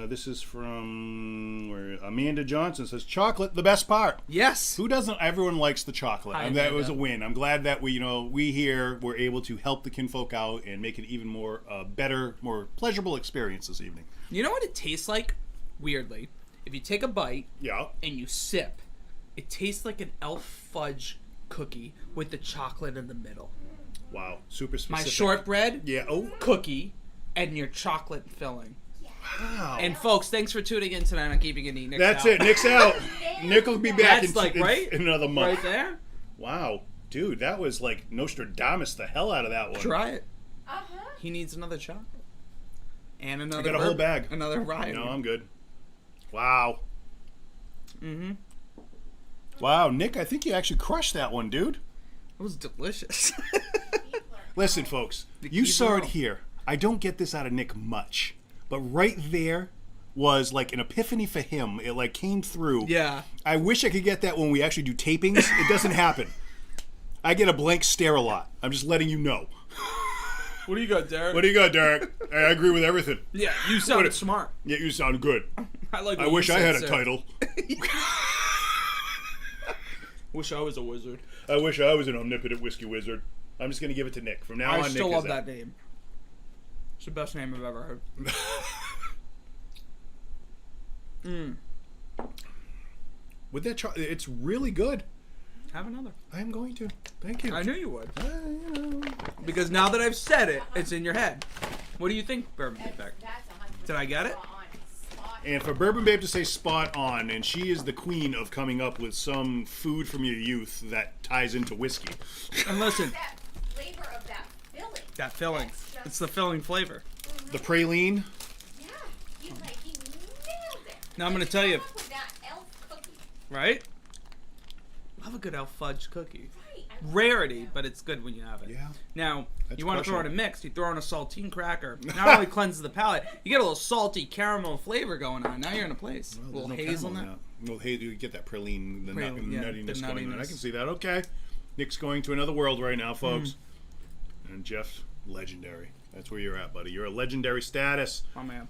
This is from Amanda Johnson says, chocolate, the best part. Yes. Who doesn't? Everyone likes the chocolate. And that was a win. I'm glad that we here were able to help the kinfolk out and make it even more better, more pleasurable experience this evening. You know what it tastes like? Weirdly. If you take a bite and you sip, it tastes like an elf fudge cookie with the chocolate in the middle. Wow. Super specific. My shortbread cookie and your chocolate filling. Wow. And folks, thanks for tuning in tonight on Keeping It Neat. That's it. Nick's out. Nick will be back in another month. Right there? Wow. Dude, that was like Nostradamus the hell out of that one. Try it. He needs another chocolate. And another. I got a whole bag. Another rye. No, I'm good. Wow. Mm-hmm. Wow, Nick, I think you actually crushed that one, dude. It was delicious. Listen, folks, you saw it here. I don't get this out of Nick much. But right there was like an epiphany for him. It came through. Yeah. I wish I could get that when we actually do tapings. It doesn't happen. I get a blank stare a lot. I'm just letting you know. What do you got, Derek? What do you got, Derek? I agree with everything. Yeah, you sound smart. Yeah, you sound good. I wish I had a title. Wish I was a wizard. I wish I was an omnipotent whiskey wizard. I'm just going to give it to Nick. From now on, Nick is I still love that name. It's the best name I've ever heard. With that it's really good. Have another. I am going to. Thank you. I knew you would. Because now that I've said it, it's in your head. What do you think, Bourbon Babe? Did I get it? And for Bourbon Babe to say spot on, and she is the queen of coming up with some food from your youth that ties into whiskey. And listen. That flavor of that That filling. It's the filling flavor. The praline. Yeah, you nailed it. Now I'm gonna tell you. With that elf cookie. Right? Love a good elf fudge cookie. Right. Rarity, but it's good when you have it. Yeah. Now, That's you want to throw in crushing. a mix. You throw in a saltine cracker. Not only cleanses the palate, you get a little salty caramel flavor going on. Now you're in a place. Well, a little there's hazelnut. caramel in that. Well, hey, you get that praline, the Praline, yeah, nuttiness the going on. I nuttiness. can see that. Okay. Nick's going to another world right now, folks. And Jeff, legendary. That's where you're at, buddy. You're a legendary status. Oh, man.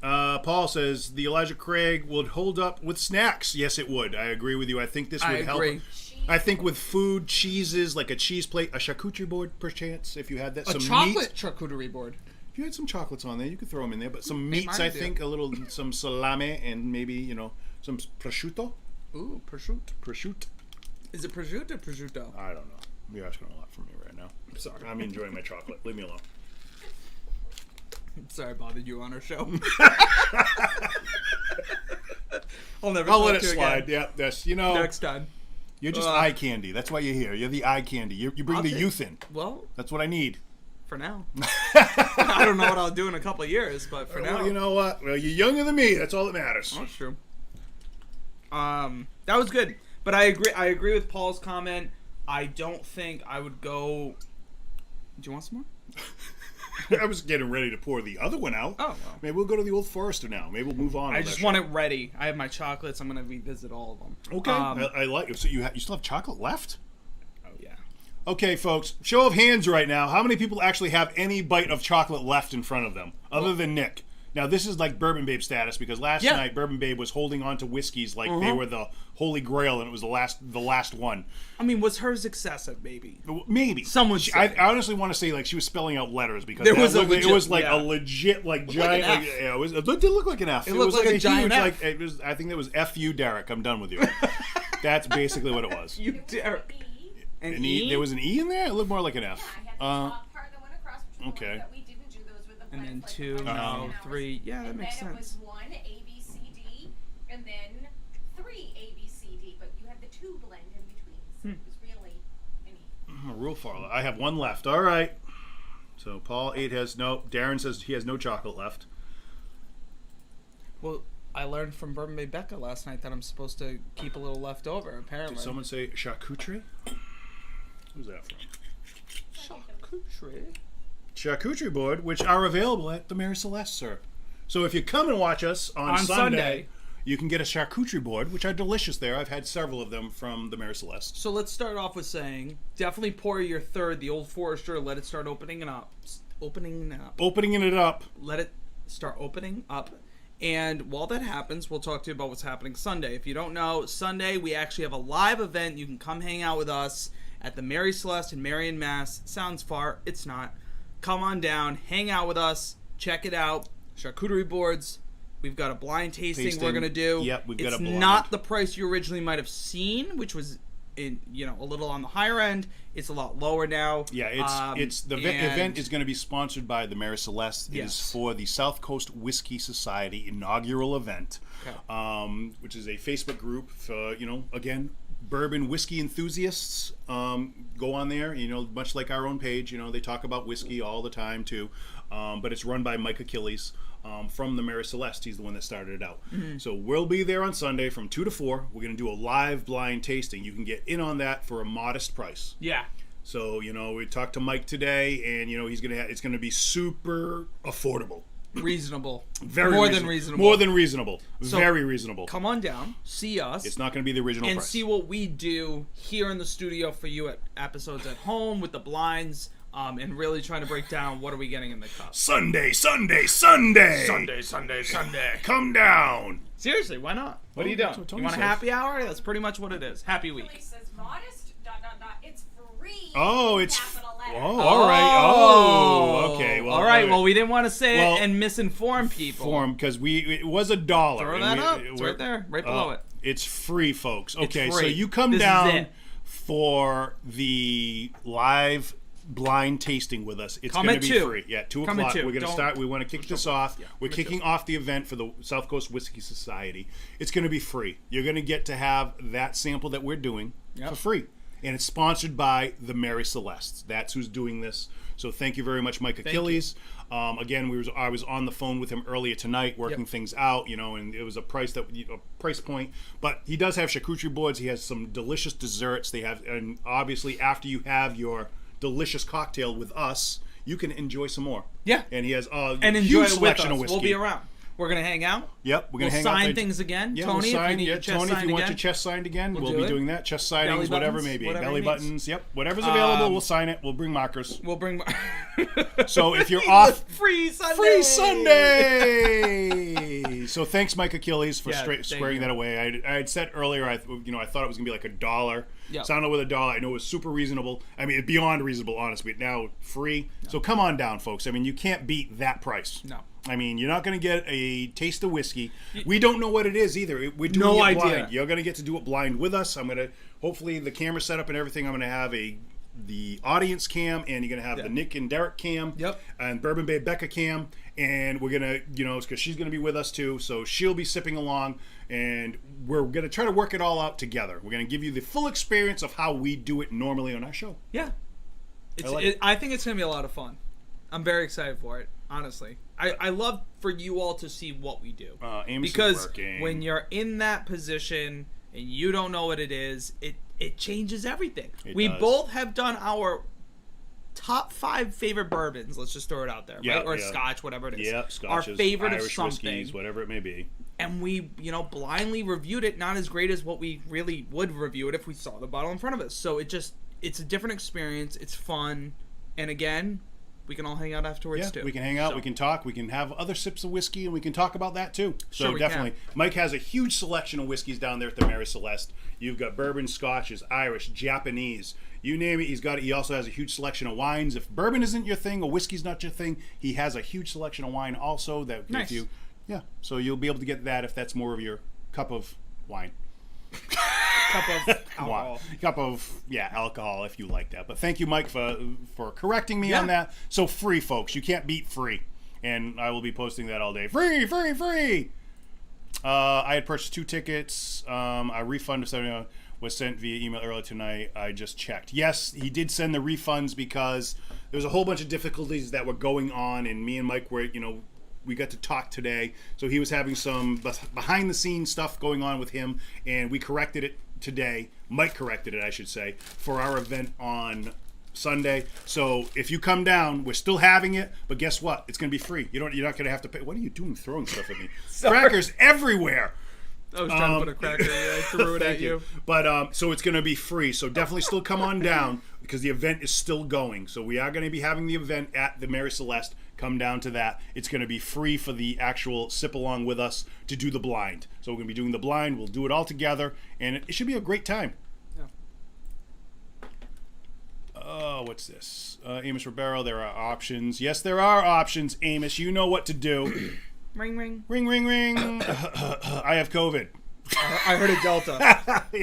Paul says the Elijah Craig would hold up with snacks. Yes, it would. I agree with you. I think this would help. agree. I think with food, cheeses, like a cheese plate, a charcuterie board, perchance, if you had that. A some chocolate meat. charcuterie board. If you had some chocolates on there, you could throw them in there. But some They meats, might I do. think, some salami, and maybe, some prosciutto. Ooh, prosciutto. Prosciutto. Is it prosciutto or prosciutto? I don't know. You're asking a lot from me right now. I'm sorry. I'm enjoying my chocolate. Leave me alone. Sorry I bothered you on our show. I'll never I'll talk let it to you slide. again. Yeah, that's, you know, Next time. you're just eye candy. That's why you're here. You're the eye candy. You bring I'll the take- youth in. Well, That's what I need. for now. I don't know what I'll do in a couple of years, but for now. Well, you know what? Well, you're younger than me. That's all that matters. That's true. That was good. But I agree with Paul's comment. I don't think I would go. Do you want some more? I was getting ready to pour the other one out. Oh, well. Maybe we'll go to the Old Forester now. Maybe we'll move on. I with just that want show. it ready. I have my chocolates. I'm gonna revisit all of them. Okay. I like it. So you still have chocolate left? Oh yeah. Okay, folks. Show of hands right now. How many people actually have any bite of chocolate left in front of them, other than Nick? Now, this is like Bourbon Babe status because last night Bourbon Babe was holding on to whiskeys like they were the holy grail and it was the last one. I mean, was hers excessive? Maybe. Maybe. Someone I said. honestly want to say like she was spelling out letters because There was a it legit- was like yeah. a legit like like giant. an F. Like, yeah, it did look like an F. It looked was like a giant huge, F. like it was. I think it was F you, Derek. I'm done with you. That's basically what it was. You dare. E. An E? There was an E in there. It looked more like an F. I had the top part that went across, which was the okay. one that we didn't do. Those were the And then plans, like, two, the no, hours. 3. Yeah, that And makes then sense. it was 1 A, B, C, D, and then 3 A, B, C, D. But you had the 2 blend in between, so it was really an E. Real far. I have one left. All right. So Paul 8 has no. Darren says he has no chocolate left. Well, I learned from Bourbon Bay Becca last night that I'm supposed to keep a little left over. Apparently. Did someone say charcuterie? Who's that from? Charcuterie. Charcuterie board, which are available at the Mary Celeste, sir. So if you come and watch us on Sunday, you can get a charcuterie board, which are delicious there. I've had several of them from the Mary Celeste. So let's start off with saying, definitely pour your third, the Old Forester. Let it start opening it up. Opening it up. Let it start opening up. And while that happens, we'll talk to you about what's happening Sunday. If you don't know, Sunday we actually have a live event. You can come hang out with us at the Mary Celeste in Marion, Mass. Sounds far. It's not. Come on down. Hang out with us. Check it out. Charcuterie boards. We've got a blind tasting we're going to do. Yep, we've got it's a blind. not the price you originally might have seen, which was a little on the higher end. It's a lot lower now. Yeah, it's the event is going to be sponsored by the Mary Celeste. It Yes. is for the South Coast Whiskey Society inaugural event, Okay. which is a Facebook group for again bourbon whiskey enthusiasts. Go on there, much like our own page. They talk about whiskey all the time too, but it's run by Mike Achilles. From the Mary Celeste. He's the one that started it out. Mm-hmm. So we'll be there on Sunday from 2 to 4. We're going to do a live blind tasting. You can get in on that for a modest price. Yeah. So, we talked to Mike today, and, it's going to be super affordable. Reasonable. Very More reasonable. than reasonable. More than reasonable. So, very reasonable. Come on down. See us. It's not going to be the original and price. see what we do here in the studio for you at episodes at home with the blinds. And really trying to break down what are we getting in the cup. Sunday. Sunday. Come down. Seriously, why not? What are you that's doing? what Tony You want a says. happy hour? That's pretty much what it is. Happy week. It says modest, ... It's free. Oh, it's... Capital letters. Oh, all right. Oh, okay. Well, all right. Well, we didn't want to say Well, it and misinform people. because it was $1. Throw and that up. we're- It's right there, right below it. It's free, folks. Okay, so free. you come This is down it. for the live blind tasting with us. It's Come going at to be 2. free. Yeah, 2 Come at o'clock. 2. We're going to Don't- start. We want to kick this off. We're come at kicking 2. off the event for the South Coast Whiskey Society. It's going to be free. You're going to get to have that sample that we're doing for free. and it's sponsored by the Mary Celestes. That's who's doing this. So thank you very much, Mike Achilles. Again, I was on the phone with him earlier tonight, working things out, and it was a price point. But he does have charcuterie boards. He has some delicious desserts. And obviously, after you have your delicious cocktail with us, you can enjoy some more. Yeah, and he has a huge huge selection of whiskey. We'll be around. We're gonna hang out. Yep, we're gonna hang out. Sign things again. Yeah, Tony, if you want your chest signed again, we'll be doing that. Chest signings, whatever it may be. Belly buttons. Yep, whatever's available, we'll sign it. We'll bring markers. So if you're off, free Sunday. Free Sunday. So thanks, Mike Achilles, for squaring that away. I had said earlier, I thought it was gonna be like $1. Yep. Sounded with $1. I know it was super reasonable. I mean, beyond reasonable, honestly. But now free. No. So come on down, folks. I mean, you can't beat that price. No. I mean, you're not going to get a taste of whiskey. We don't know what it is either. We're doing no it idea. blind. You're going to get to do it blind with us. I'm going to, hopefully, the camera setup and everything, I'm going to have the audience cam, and you're going to have the Nick and Derek cam, and Bourbon Bay Becca cam, and we're going to, because she's going to be with us too, so she'll be sipping along, and we're going to try to work it all out together. We're going to give you the full experience of how we do it normally on our show. Yeah. I think it's going to be a lot of fun. I'm very excited for it, honestly. I love for you all to see what we do. Because when you're in that position and you don't know what it is, it changes everything. We both have done our top 5 favorite bourbons. Let's just throw it out there, right? Or scotch, whatever it is. Yeah, scotches, our favorite Irish of something, whiskeys, whatever it may be. And we, blindly reviewed it. Not as great as what we really would review it if we saw the bottle in front of us. So it's a different experience. It's fun, and again, we can all hang out afterwards too. We can hang out, we can talk, we can have other sips of whiskey, and we can talk about that too. So definitely. Mike has a huge selection of whiskeys down there at the Mary Celeste. You've got bourbon, scotches, Irish, Japanese, you name it. He also has a huge selection of wines. If bourbon isn't your thing or whiskey's not your thing, he has a huge selection of wine also that nice. gives you, so you'll be able to get that if that's more of your cup of wine. Cup of alcohol if you like that. But thank you, Mike, for correcting me on that. So free, folks. You can't beat free. And I will be posting that all day. Free, free, free. I had purchased 2 tickets. A refund of $70 was sent via email earlier tonight. I just checked. Yes, he did send the refunds because there was a whole bunch of difficulties that were going on, and me and Mike were, we got to talk today. So he was having some behind-the-scenes stuff going on with him, and we corrected it today. Mike corrected it, I should say, for our event on Sunday. So if you come down, we're still having it, but guess what? It's going to be free. You're not going to have to pay. What are you doing throwing stuff at me? Crackers everywhere. I was trying to put a cracker. I threw it at you. But so it's going to be free. So definitely still come on down because the event is still going. So we are going to be having the event at the Mary Celeste. Come down to that. It's going to be free for the actual sip along with us to do the blind. So we're going to be doing the blind. We'll do it all together, and it should be a great time. Oh, what's this? Amos Ribeiro, there are options. Yes, there are options, Amos. You know what to do. Ring, ring. Ring, ring, ring. I have COVID. I heard a Delta.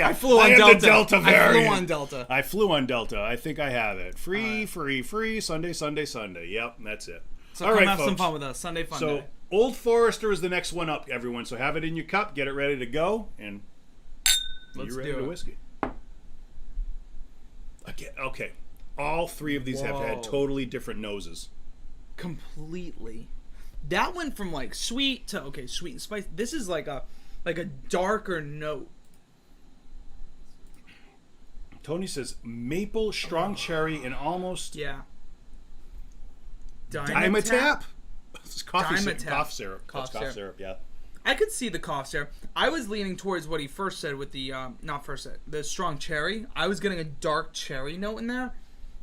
I flew on Delta. The Delta variant. I flew on Delta. I think I have it. Free, free. Sunday. Yep, that's it. So come have some fun with us. Sunday fun day. Old Forester is the next one up, everyone. So have it in your cup, get it ready to go, and you're ready to whiskey. Okay. All 3 of these have had totally different noses. Completely. That went from sweet to sweet and spicy. This is like a darker note. Tony says maple, strong cherry, and almost Dimetap. Cough syrup. Cough syrup. Yeah. I could see the cough syrup. I was leaning towards what he first said with the the strong cherry. I was getting a dark cherry note in there,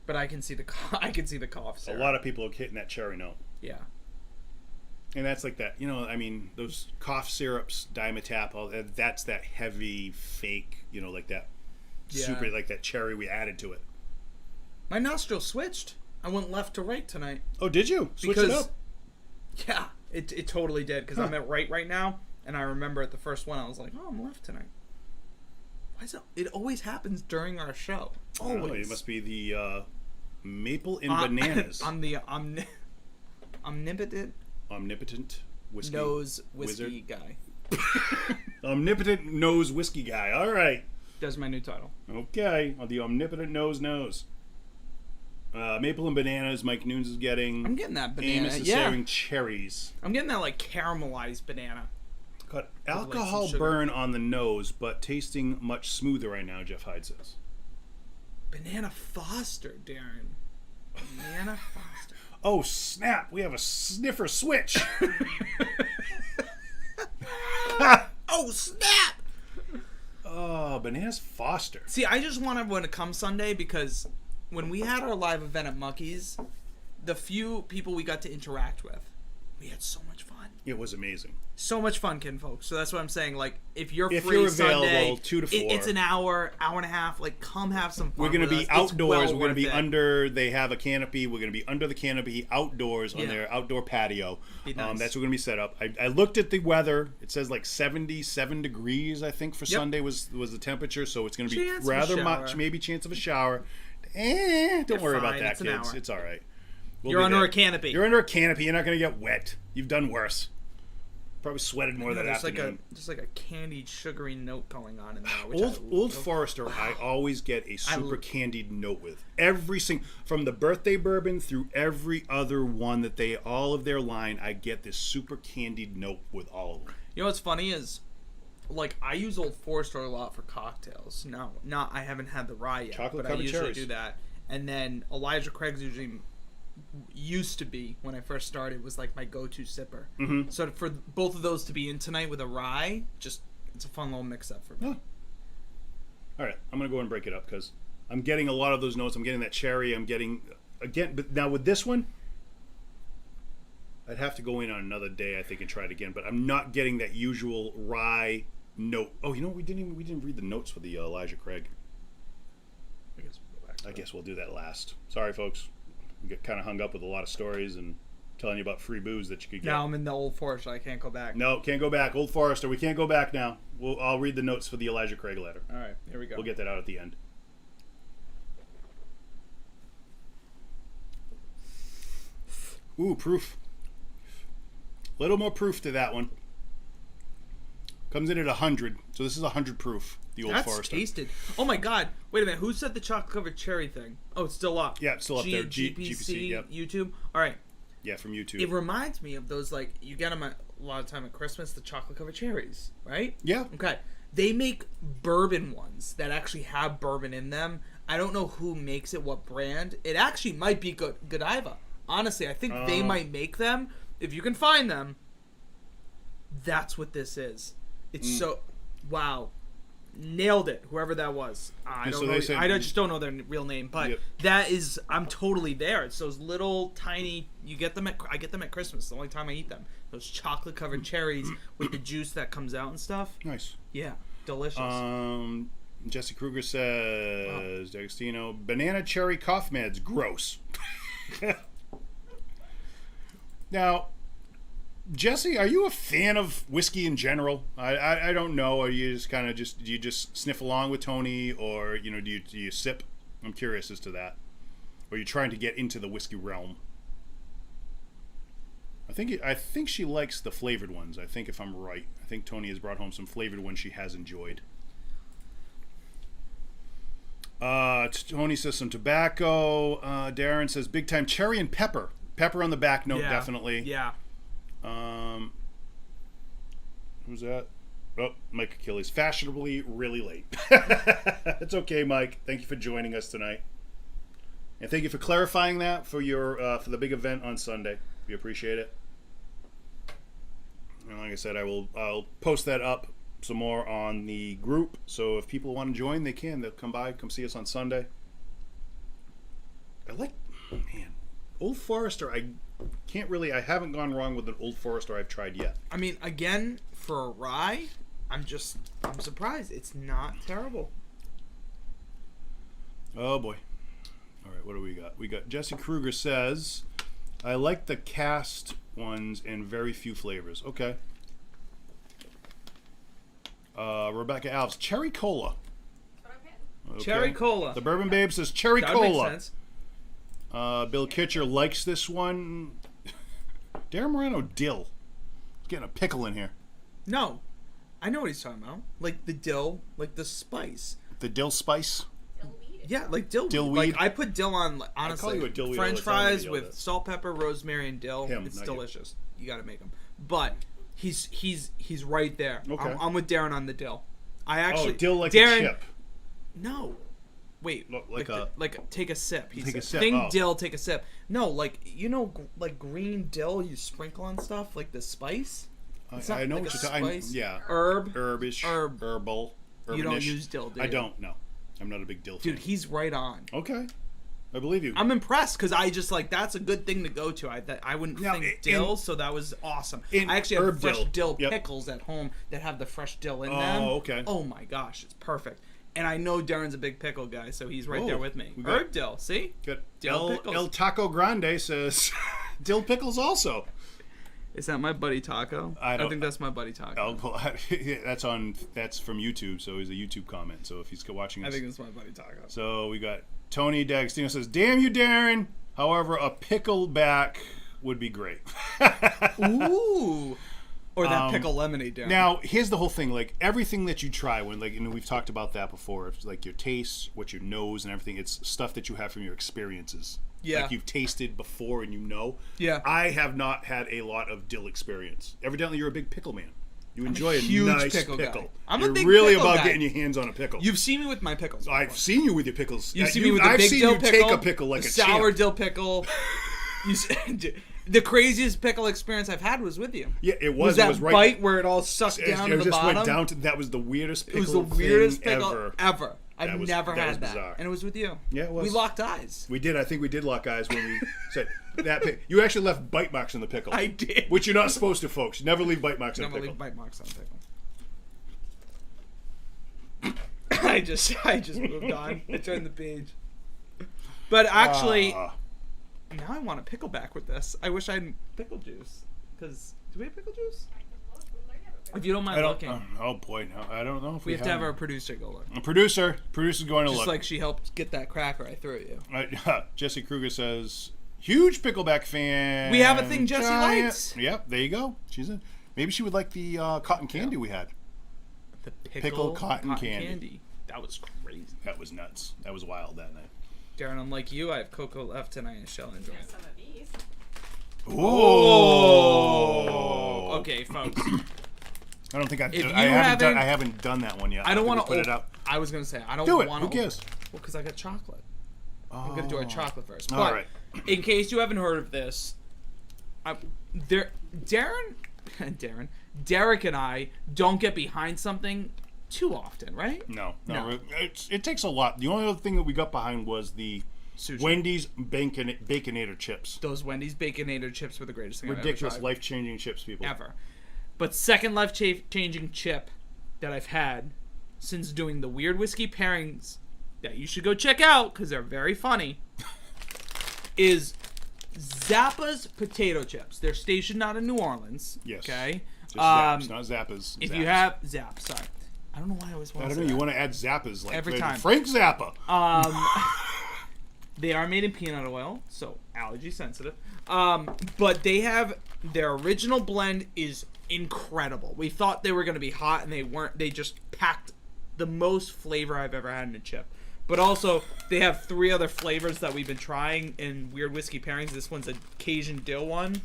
but I can see the cough syrup. A lot of people are hitting that cherry note. Yeah. And that's like that, those cough syrups, Dimetap, that's that heavy, fake, like that super, like that cherry we added to it. My nostril switched. I went left to right tonight. Oh, did you? Switch it up? Yeah, it totally did, because I'm at right now, and I remember at the first one, I was like, oh, I'm left tonight. Why is it always happens during our show. Always. It must be the maple and bananas. I'm the omnipotent whiskey nose whiskey guy. Omnipotent nose whiskey guy. All right. That's my new title. Okay, the omnipotent knows. Maple and bananas. Mike Nunes is getting. I'm getting that banana. Amos is serving cherries. I'm getting that like caramelized banana. Got alcohol burn on the nose, but tasting much smoother right now. Jeff Hyde says. Banana Foster, Darren. Banana Foster. Oh snap! We have a sniffer switch. Oh snap! Oh, Bananas Foster. See, I just want everyone to come Sunday because when we had our live event at Mucky's, the few people we got to interact with, we had so much fun. It was amazing. So much fun, kin folks. So that's what I'm saying. Like, if you're free available, Sunday, 2 to 4. It's an hour and a half. Like, come have some fun. We're going to be us. outdoors. We're going to be under. They have a canopy. We're going to be under the canopy, outdoors on their outdoor patio. Be nice. That's what we're going to be set up. I looked at the weather. It says like 77 degrees. I think for Sunday was the temperature. So it's going to be rather much. Maybe chance of a shower. Don't worry about that, kids. It's all right. You're under a canopy. You're under a canopy. You're not going to get wet. You've done worse. Probably sweated more that afternoon. There's like a candied, sugary note going on in there. Old Forester, I always get a super candied note with every single, from the birthday bourbon through every other one that all of their line. I get this super candied note with all of them. You know what's funny is, like, I use Old Forester a lot for cocktails. No, I haven't had the rye yet, Chocolate but I usually cherries. do that. And then Elijah Craig's used to be, when I first started, was like my go-to sipper. Mm-hmm. So for both of those to be in tonight with a rye, it's a fun little mix-up for me. Oh. All right, I'm going to go and break it up because I'm getting a lot of those notes. I'm getting that cherry. I'm getting, again, but now with this one, I'd have to go in on another day, I think, and try it again. But I'm not getting that usual rye note. Oh, you know, we didn't read the notes for the Elijah Craig. I guess we'll do that last. Sorry, folks. We get kind of hung up with a lot of stories and telling you about free booze that you could get. Now I'm in the Old Forester. I can't go back. No, can't go back. Old Forester, we can't go back now. I'll read the notes for the Elijah Craig letter. All right, here we go. We'll get that out at the end. Ooh, proof. Little more proof to that one. Comes in at 100. So this is 100 proof. The Old Forester. That's tasted. Oh my God! Wait a minute. Who said the chocolate covered cherry thing? Oh, it's still up. Yeah, it's still up there. GPC, yep. YouTube. All right. Yeah, from YouTube. It reminds me of those, like, you get them a lot of time at Christmas, the chocolate covered cherries, right? Yeah. Okay. They make bourbon ones that actually have bourbon in them. I don't know who makes it, what brand. It actually might be Godiva. Honestly, I think they might make them. If you can find them, that's what this is. It's so... Wow. Nailed it, whoever that was. I don't know. I just don't know their real name, but that is, I'm totally there. It's those little tiny, I get them at Christmas. The only time I eat them. Those chocolate covered cherries with the juice that comes out and stuff. Nice. Yeah, delicious. Jesse Kruger says, D'Agostino, banana cherry cough meds, gross. Now, Jesse, are you a fan of whiskey in general? I don't know. Are you just kind of do you just sniff along with Tony, or do you sip? I'm curious as to that. Or are you trying to get into the whiskey realm? I think she likes the flavored ones. I think if I'm right, I think Tony has brought home some flavored ones she has enjoyed. Tony says some tobacco. Darren says big time cherry and pepper. Pepper on the back note, definitely. Yeah. Who's that? Oh, Mike Achilles. Fashionably really late. It's okay, Mike. Thank you for joining us tonight. And thank you for clarifying that for your for the big event on Sunday. We appreciate it. And like I said, I'll post that up some more on the group. So if people want to join, they can. They'll come by, come see us on Sunday. Old Forester, I haven't gone wrong with an Old Forester I've tried yet. I mean, again, for a rye, I'm surprised. It's not terrible. Oh, boy. All right, what do we got? We got Jesse Kruger says, I like the cast ones and very few flavors. Okay. Rebecca Alves, cherry cola. Okay. Cherry cola. The Bourbon Babe says cherry that cola. Makes sense. Bill Kitcher likes this one. Darren Moreno, dill. He's getting a pickle in here. No. I know what he's talking about. Like the dill, like the spice. the dill spice. Yeah, like dill weed. Like I put dill on, honestly. I call you a dill weed French fries with salt, pepper, rosemary, and dill. It's delicious. You got to make them. But he's right there. Okay. I'm with Darren on the dill. I actually dill like Darren, a chip. No. Wait. Like take a sip. Take a sip. Think dill, take a sip. No, like like green dill you sprinkle on stuff like the spice. I know what you're talking. Yeah. Herbish. Herbal. You don't use dill, do you? I don't. No. I'm not a big dill fan. Dude, he's right on. Okay. I believe you. I'm impressed because I just that's a good thing to go to. I wouldn't think dill, so that was awesome. I actually have fresh dill pickles at home that have the fresh dill in them. Oh, okay. Oh my gosh, it's perfect. And I know Darren's a big pickle guy, so he's right there with me. Herb dill, see? Good. Dill pickles. El Taco Grande says dill pickles also. Is that my buddy Taco? I think that's my buddy Taco. That's from YouTube, so he's a YouTube comment. So if he's watching us, I think it's my buddy Taco. So we got Tony D'Agostino says, "Damn you, Darren! However, a pickleback would be great." Ooh. Or that pickle lemonade, Darren. Now, here's the whole thing. Like, everything that you try, when we've talked about that before, it's like your taste, what your nose and everything, it's stuff that you have from your experiences. Yeah. Like you've tasted before and you know. Yeah. I have not had a lot of dill experience. Evidently, you're a big pickle man. You enjoy a huge nice pickle. I'm a big really pickle about guy. getting your hands on a pickle. You've seen me with my pickles. Before. I've seen you with your pickles. You've seen me with the big dill pickle. I've seen you take a pickle like a sour champ. dill pickle. The craziest pickle experience I've had was with you. Yeah, it was. It was right, bite where it all sucked down to the bottom. Went down to that was the weirdest pickle. It was the weirdest thing pickle ever. I've never had that. Bizarre. And it was with you. Yeah, it was. We locked eyes. We did. I think we did lock eyes when we said that pickle. You actually left bite marks in the pickle. I did. Which you're not supposed to, folks. You never leave bite marks in a pickle. Never leave bite marks on a pickle. I just moved on. I turned the page. But actually, now I want a pickleback with this. I wish I had pickle juice. Because, do we have pickle juice? If you don't mind looking. Oh boy, no, I don't know if we have to have our producer go look. A producer's going to look. Just like she helped get that cracker I threw at you. Jesse Kruger says, huge pickleback fan. We have a thing Jesse likes. Yep, there you go. She's in. Maybe she would like the cotton candy we had. The pickle cotton candy. That was crazy. That was nuts. That was wild that night. Darren, unlike you, I have cocoa left tonight and shall enjoy it. Some of these. Oh. Okay, folks. I don't think I haven't done that one yet. I don't want to put it up. I was gonna say I don't want to. Who cares? Well, because I got chocolate. I'm gonna do our chocolate first. All right. In case you haven't heard of this, Derek and I don't get behind something too often, right? No. It takes a lot. The only other thing that we got behind was the sushi. Wendy's Baconator chips. Those Wendy's Baconator chips were the greatest thing ridiculous, I've ever tried. life-changing chips, people. Ever. But second life-changing chip that I've had since doing the weird whiskey pairings that you should go check out because they're very funny is Zappa's potato chips. They're stationed out in New Orleans. Yes. Okay. Just Zapp's, not Zappa's. If you have Zapp, sorry. I don't know why I always want to say that. You want to add Zappa's like every time. Frank Zappa. They are made in peanut oil, so allergy sensitive. But they have their original blend is incredible. We thought they were going to be hot, and they weren't. They just packed the most flavor I've ever had in a chip. But also, they have 3 other flavors that we've been trying in weird whiskey pairings. This one's a Cajun dill one.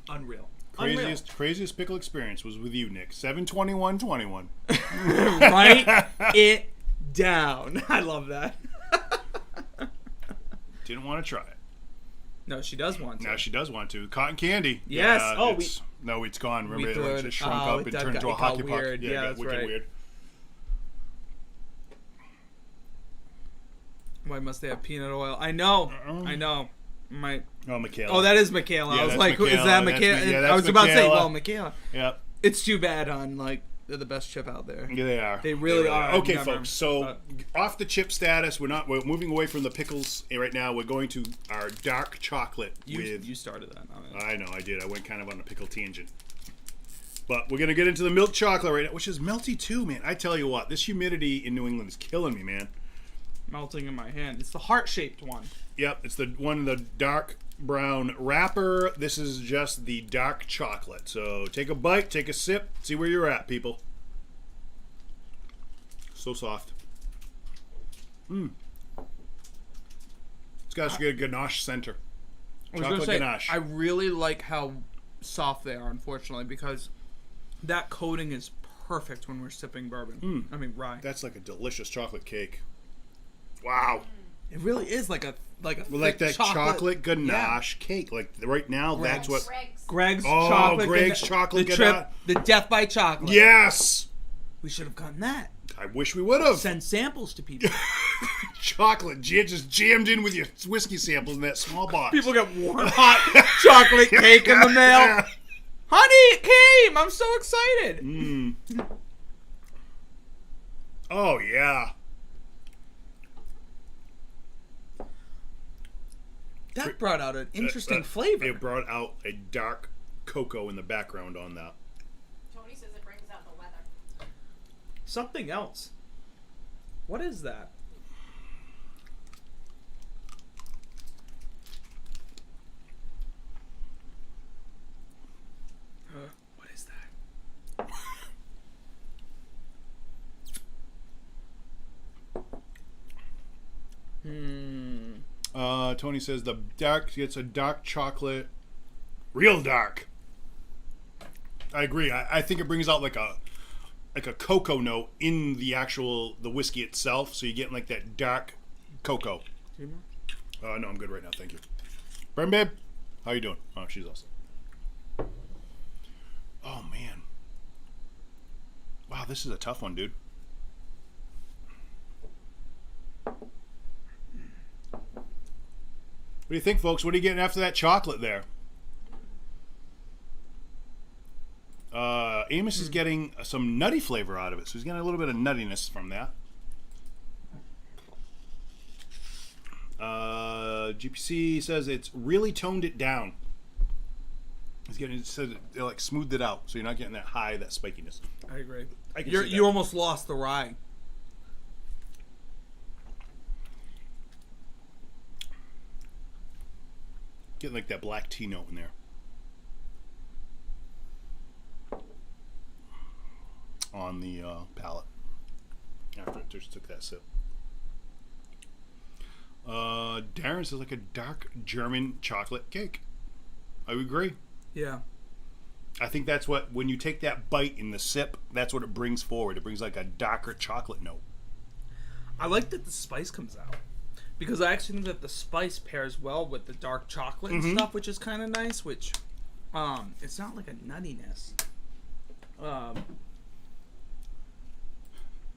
Unreal. Craziest pickle experience was with you, Nick. 7/21/21. Write it down. I love that. Didn't want to try it. No, she does want to. Now she does want to. Cotton candy. Yes. It's gone. Remember, it just shrunk up and turned into a hockey puck. Weird. Yeah, that's wicked right. Weird. Why must they have peanut oil? I know. Michaela. Oh, that is Michaela. Yeah, I was like, Michaela. Is that Michaela? I was about to say, well, Michaela. Yep. It's too bad, hon. Like, they're the best chip out there. Yeah, they are. They really are. Okay, folks. So off the chip status, we're moving away from the pickles right now. We're going to our dark chocolate. You started that. I know, I did. I went kind of on a pickle tangent. But we're gonna get into the milk chocolate right now, which is melty too, man. I tell you what, this humidity in New England is killing me, man. Melting in my hand. It's the heart-shaped one. Yep, it's the one in the dark brown wrapper. This is just the dark chocolate. So take a bite, take a sip, see where you're at, people. So soft. It's got a good ganache center. I was gonna say, ganache. I really like how soft they are, unfortunately, because that coating is perfect when we're sipping bourbon. I mean, rye. That's like a delicious chocolate cake. Wow. It really is like that chocolate ganache cake. Like right now, that's what Greg's chocolate ganache. The Death by Chocolate. Yes. We should have gotten that. I wish we would have. Send samples to people. Chocolate just jammed in with your whiskey samples in that small box. People get warm, hot chocolate cake in the mail. Honey, it came! I'm so excited. Oh, yeah. That brought out an interesting flavor. It brought out a dark cocoa in the background on that. Tony says it brings out the weather. Something else. What is that? What is that? Tony says the dark gets a dark chocolate, real dark. I agree. I think it brings out like a cocoa note in the whiskey itself, so you get like that dark cocoa. No, I'm good right now. Thank you. Bren, babe, how you doing? Oh, she's awesome. Oh man, wow, this is a tough one, dude. What do you think, folks? What are you getting after that chocolate there? Amos is getting some nutty flavor out of it, so he's getting a little bit of nuttiness from that. GPC says it's really toned it down. It says it like smoothed it out, so you're not getting that high, that spikiness. I agree. You almost lost the rye. Getting like that black tea note in there. On the palate. After it just took that sip. Darren says like a dark German chocolate cake. I would agree. Yeah. I think that's what, when you take that bite in the sip, that's what it brings forward. It brings like a darker chocolate note. I like that the spice comes out. Because I actually think that the spice pairs well with the dark chocolate and stuff, which is kind of nice, which, it's not like a nuttiness.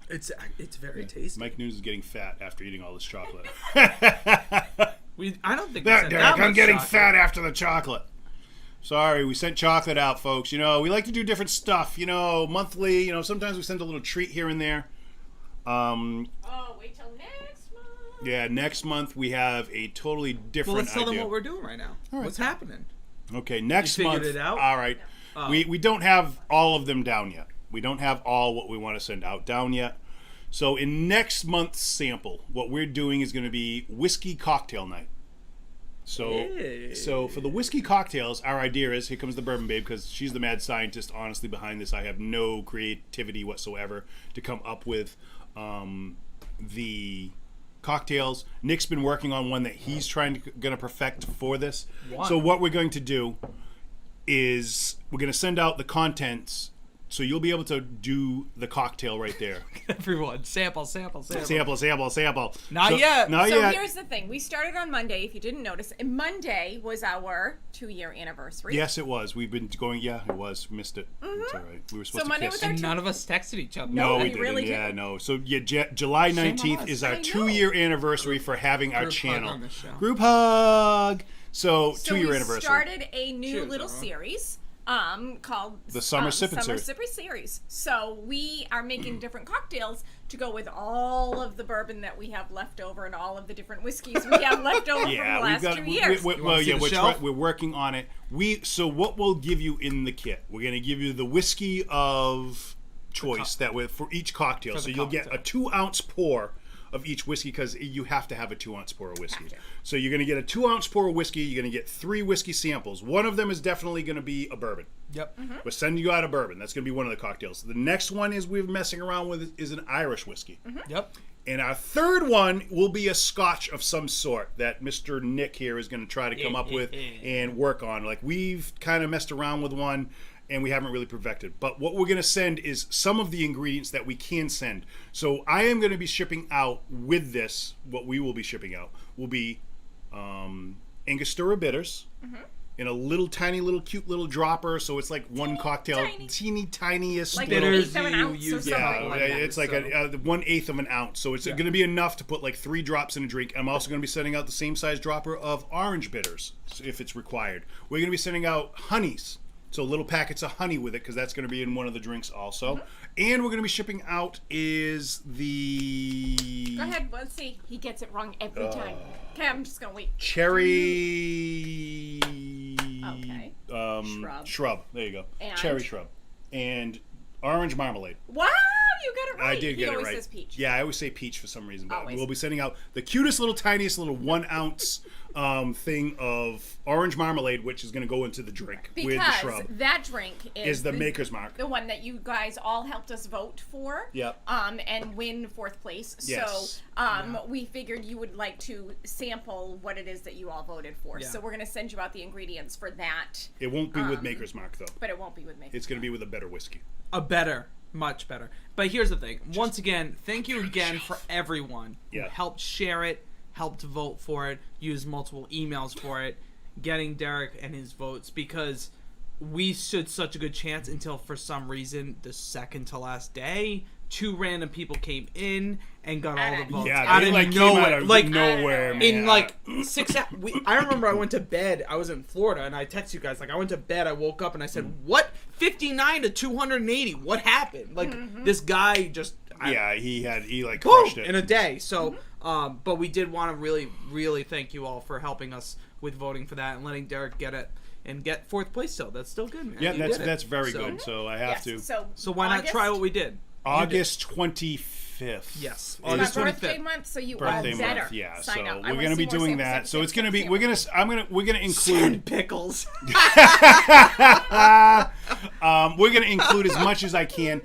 It's very tasty. Mike News is getting fat after eating all this chocolate. I don't think Derek, I'm getting fat after the chocolate. Sorry, we sent chocolate out, folks. We like to do different stuff. Monthly. Sometimes we send a little treat here and there. Wait till next month. Yeah, next month we have a totally different Well, let's tell idea. them what we're doing right now. Right. What's happening? Okay, next month. You figured it out? All right. Oh. We don't have all of them down yet. We don't have all what we want to send out down yet. So in next month's sample, what we're doing is going to be whiskey cocktail night. So for the whiskey cocktails, our idea is, here comes the bourbon babe, because she's the mad scientist honestly behind this. I have no creativity whatsoever to come up with the cocktails. Nick's been working on one that he's going to perfect for this. So what we're going to do is we're going to send out the contents, so you'll be able to do the cocktail right there. Everyone, sample. Sample. Not yet. So here's the thing. We started on Monday, if you didn't notice. And Monday was our 2-year anniversary. Yes, it was. We've been going, it was. Missed it. It's all right. We were supposed to Monday kiss. was our And none of us texted each other. No, we we didn't. really Yeah, didn't. no. So, July 19th is our 2-year anniversary for having our Group hug channel. on the show. Group hug. So 2-year we anniversary. Started a new Cheers, little everyone. series called The Summer Sippin' Summer Series. Sippin' Series. So we are making different cocktails to go with all of the bourbon that we have left over and all of the different whiskeys we have left over from the last 2 years. We're working on it. So what we'll give you in the kit? We're going to give you the whiskey of choice for each cocktail. So you'll get a 2-ounce pour of each whiskey, because you have to have a 2-ounce pour of whiskey. So you're going to get a 2-ounce pour of whiskey. You're going to get 3 whiskey samples. One of them is definitely going to be a bourbon. Yep. We're sending you out a bourbon. That's going to be one of the cocktails. The next one we're messing around with is an Irish whiskey. Yep. And our third one will be a Scotch of some sort that Mr. Nick here is going to try to come up with and work on. Like, we've kind of messed around with one, and we haven't really perfected. But what we're going to send is some of the ingredients that we can send. So I am going to be shipping out with this. What we will be shipping out will be Angostura bitters in a little tiny little cute little dropper. So it's like one cocktail, teeny tiniest like bitters. Like an ounce or something. It's like a 1/8 of an ounce. So it's going to be enough to put like 3 drops in a drink. I'm also going to be sending out the same size dropper of orange bitters if it's required. We're going to be sending out honeys. So little packets of honey with it, because that's going to be in one of the drinks also. And we're going to be shipping out is the... Go ahead, let's see. He gets it wrong every time. Okay, I'm just going to wait. Cherry... Okay. Shrub. There you go. And? Cherry shrub. And orange marmalade. Wow, you got it right. I did get it right. He always says peach. Yeah, I always say peach for some reason. But Always. we'll be sending out the cutest little, tiniest little 1 ounce thing of orange marmalade, which is going to go into the drink with the shrub. Because that drink is the Maker's Mark. The one that you guys all helped us vote for. Yep. And win 4th place. Yes. So we figured you would like to sample what it is that you all voted for. Yeah. So we're going to send you out the ingredients for that. It won't be with Maker's Mark, though. But it won't be with Maker's It's going to be with a better whiskey. Much better. But here's the thing. Once again, thank you again for everyone who helped share it, helped vote for it, used multiple emails for it, getting Derek and his votes, because we stood such a good chance until for some reason the second to last day 2 random people came in and got all the votes. Yeah, out of nowhere. Nowhere, man. In like 6 hours. I remember I went to bed. I was in Florida and I texted you guys. Like, I went to bed. I woke up and I said, what? 59 to 280. What happened? Like, this guy just... he crushed it. In a day. So, but we did want to really, really thank you all for helping us with voting for that and letting Derek get it. And get 4th place still. That's still good, man. Yeah, that's very good. So I have to. So why not try what we did? August 25th. Yes. August 25th. Birthday month, so you all better. Yeah, sign so up. we're going to be doing that. So it's going to be we're going to include pickles. We're going to include as much as I can.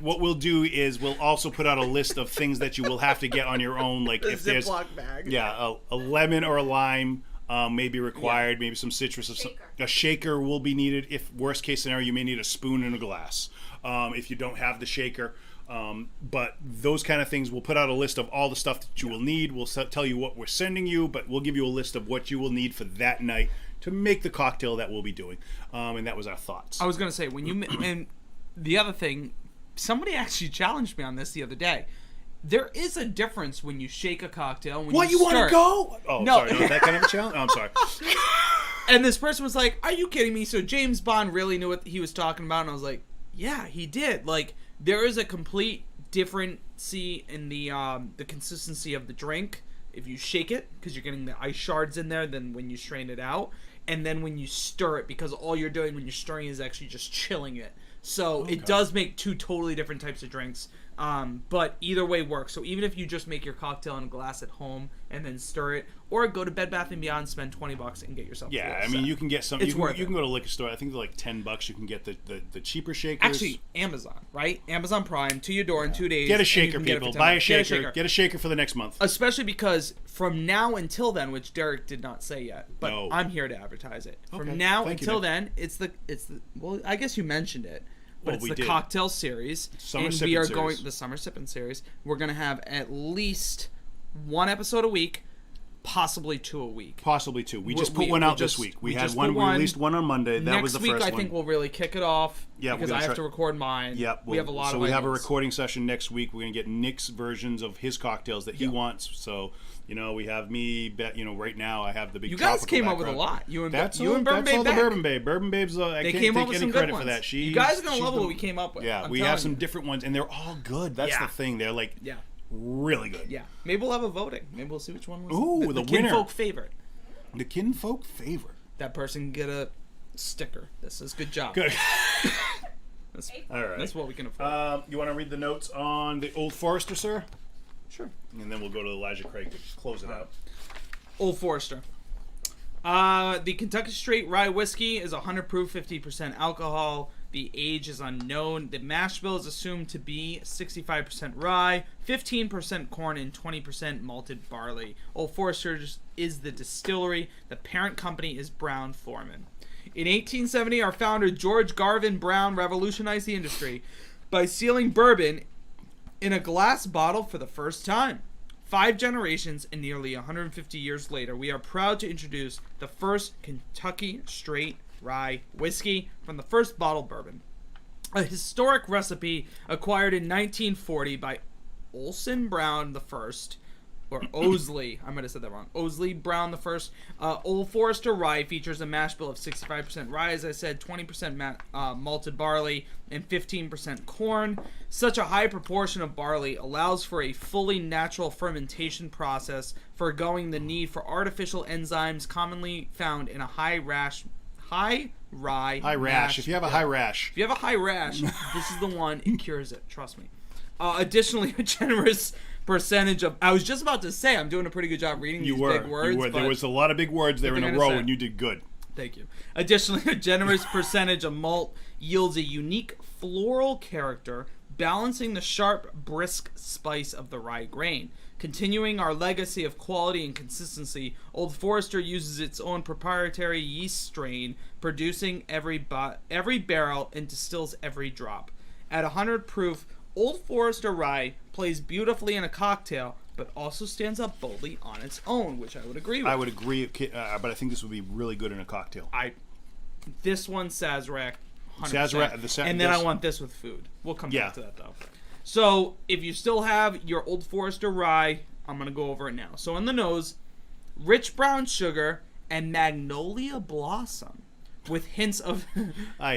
What we'll do is we'll also put out a list of things that you will have to get on your own, like if there's Ziploc bag. Yeah, a lemon or a lime may be required, maybe some citrus. A shaker will be needed. If worst case scenario, you may need a spoon and a glass if you don't have the shaker. But those kind of things, we'll put out a list of all the stuff that you will need. We'll tell you what we're sending you, but we'll give you a list of what you will need for that night to make the cocktail that we'll be doing. And that was our thoughts. I was going to say, and the other thing, somebody actually challenged me on this the other day. There is a difference when you shake a cocktail. When you want to go? Oh, no. Sorry. No, that kind of a challenge? Oh, I'm sorry. And this person was like, are you kidding me? So James Bond really knew what he was talking about. And I was like, yeah, he did. Like, there is a complete difference in the consistency of the drink if you shake it, because you're getting the ice shards in there, than when you strain it out. And then when you stir it, because all you're doing when you're stirring is actually just chilling it. So it does make 2 totally different types of drinks. But either way works. So even if you just make your cocktail in a glass at home and then stir it, or go to Bed Bath & Beyond, spend $20 and get yourself. Yeah, I mean, you can get some. You can go to a liquor store. I think they're like $10. You can get the cheaper shakers. Actually, Amazon, right? Amazon Prime to your door in 2 days. Get a shaker, people. Buy a shaker. Get a shaker for the next month. Especially because from now until then, which Derek did not say yet, but No. I'm here to advertise it. From now until then, it's the well, I guess you mentioned it. But it's the cocktail series, and we are going the summer sipping series. We're going to have at least 1 episode a week, possibly 2 a week. Possibly 2. We just put one out this week. We had one. We released one on Monday. That was the first one. Next week, I think we'll really kick it off. Yeah, because I have to record mine. Yep. We have a lot of. So we have a recording session next week. We're going to get Nick's versions of his cocktails that he wants. So. We have me. Right now I have the big. You guys came up with a lot. You and Bourbon Babe. That's all the Bourbon Babe. Bourbon Babe's. I can't take any credit for that. You guys are gonna love what we came up with. Yeah, we have some different ones, and they're all good. That's the thing. They're like really good. Yeah. Maybe we'll have a voting. Maybe we'll see which one was the winner. Kinfolk favorite. The Kinfolk favorite. That person can get a sticker. This is good job. Good. All right. That's what we can afford. You want to read the notes on the Old Forester, sir? Sure. And then we'll go to Elijah Craig to close it out. Old Forester. The Kentucky Straight Rye Whiskey is 100 proof, 50% alcohol. The age is unknown. The mash bill is assumed to be 65% rye, 15% corn, and 20% malted barley. Old Forester's is the distillery. The parent company is Brown Forman. In 1870, our founder, George Garvin Brown, revolutionized the industry by sealing bourbon in a glass bottle for the first time. 5 generations and nearly 150 years later, we are proud to introduce the first Kentucky Straight Rye Whiskey from the first bottled bourbon. A historic recipe acquired in 1940 by Olson Brown the First, or Owsley, I might have said that wrong. Owsley Brown the First. Old Forester Rye features a mash bill of 65% rye, as I said, 20% malted barley, and 15% corn. Such a high proportion of barley allows for a fully natural fermentation process, foregoing the need for artificial enzymes commonly found in a high rash. If you have a high rash, this is the one. It cures it. Trust me. Additionally, a generous percentage of... I was just about to say, I'm doing a pretty good job reading these big words. You were. There was a lot of big words there in a row, and you did good. Thank you. Additionally, a generous percentage of malt yields a unique floral character, balancing the sharp, brisk spice of the rye grain. Continuing our legacy of quality and consistency, Old Forester uses its own proprietary yeast strain, producing every barrel and distills every drop. At 100 proof, Old Forester Rye plays beautifully in a cocktail, but also stands up boldly on its own, which I would agree with. I would agree, but I think this would be really good in a cocktail. This one, Sazerac, 100%. Sazerac, and then I want this with food. We'll come back to that, though. So, if you still have your Old Forester Rye, I'm going to go over it now. So, on the nose, rich brown sugar and magnolia blossom with hints of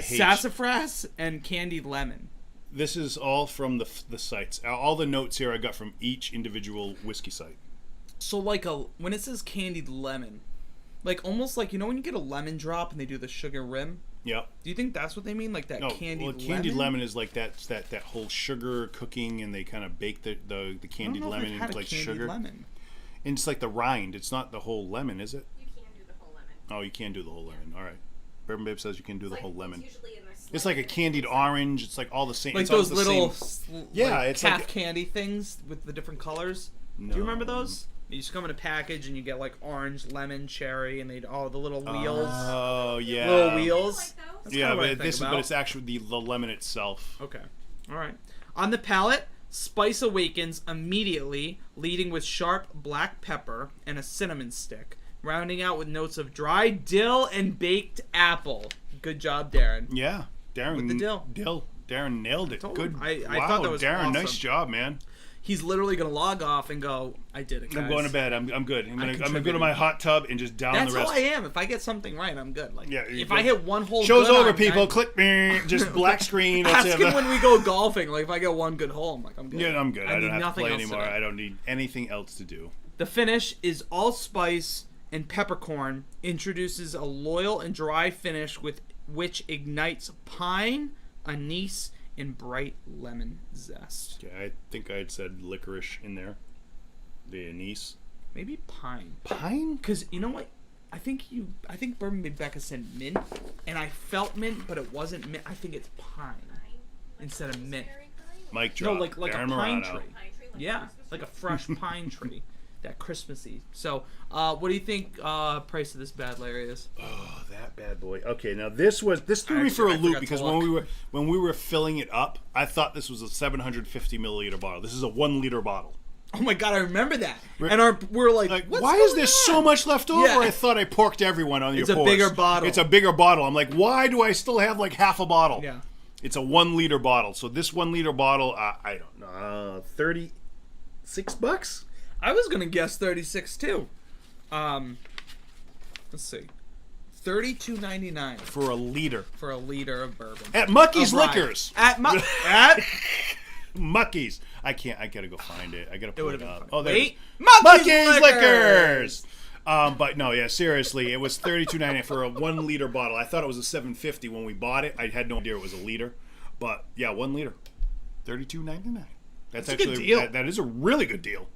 sassafras and candied lemon. This is all from the sites. All the notes here I got from each individual whiskey site. So, when it says candied lemon, almost like, when you get a lemon drop and they do the sugar rim? Yep. Do you think that's what they mean? Like that candied lemon? Candied lemon is like that whole sugar cooking, and they kind of bake the candied lemon into like sugar. Lemon. And it's like the rind. It's not the whole lemon, is it? You can do the whole lemon. Oh, you can do the whole lemon. All right. Bourbon Babe says you can do the whole lemon. It's like a candied orange. It's like all the same. Like it's those little it's calf candy things with the different colors. No. Do you remember those? You just come in a package and you get like orange, lemon, cherry, and the little wheels. Oh yeah, little wheels. Yeah, but it's actually the lemon itself. Okay, all right. On the palate, spice awakens immediately, leading with sharp black pepper and a cinnamon stick, rounding out with notes of dry dill and baked apple. Good job, Darren. Yeah, Darren with the dill. Darren nailed it. Good. I thought that was Darren, awesome. Nice job, man. He's literally gonna log off and go, I did it, guys. I'm going to bed. I'm good. I'm gonna go to my hot tub and just down the rest. That's how I am. If I get something right, I'm good. If I hit one hole, show's over, people. Click me. Just black screen. Ask him when we go golfing. If I get one good hole, I'm good. Yeah, I'm good. I don't have to play anymore. I don't need anything else to do. The finish is allspice and peppercorn. Introduces a loyal and dry finish with which ignites pine, anise, and bright lemon zest. Yeah, I think I had said licorice in there. The anise. Maybe pine. Pine? Because you know what? I think Bourbon Rebecca said mint, and I felt mint, but it wasn't mint. I think it's pine instead of mint. Mic drop. No, like Darren a pine Morano. tree. Yeah, like a fresh pine tree. That Christmassy. So, what do you think price of this bad Larry is? Oh, that bad boy. Okay, now this threw me for a loop because when we were filling it up, I thought this was a 750 milliliter bottle. This is a 1 liter bottle. Oh my god, I remember that. And we're like why is there so much left over? Yeah. I thought I porked everyone on your post. It's a bigger bottle. It's a bigger bottle. I'm like, why do I still have like half a bottle? Yeah. It's a 1 liter bottle. So this 1 liter bottle, I don't know, $36. I was gonna guess 36 too. Let's see, $32.99 for a liter. For a liter of bourbon at Mucky's Liquors. At Mucky's. I gotta go find it. I gotta pull it up. Oh, wait, Mucky's Liquors. But no, yeah, seriously, it was $32.99 for a 1 liter bottle. I thought it was a $7.50 when we bought it. I had no idea it was a liter, but yeah, 1 liter, $32.99. That's actually a good deal. That is a really good deal.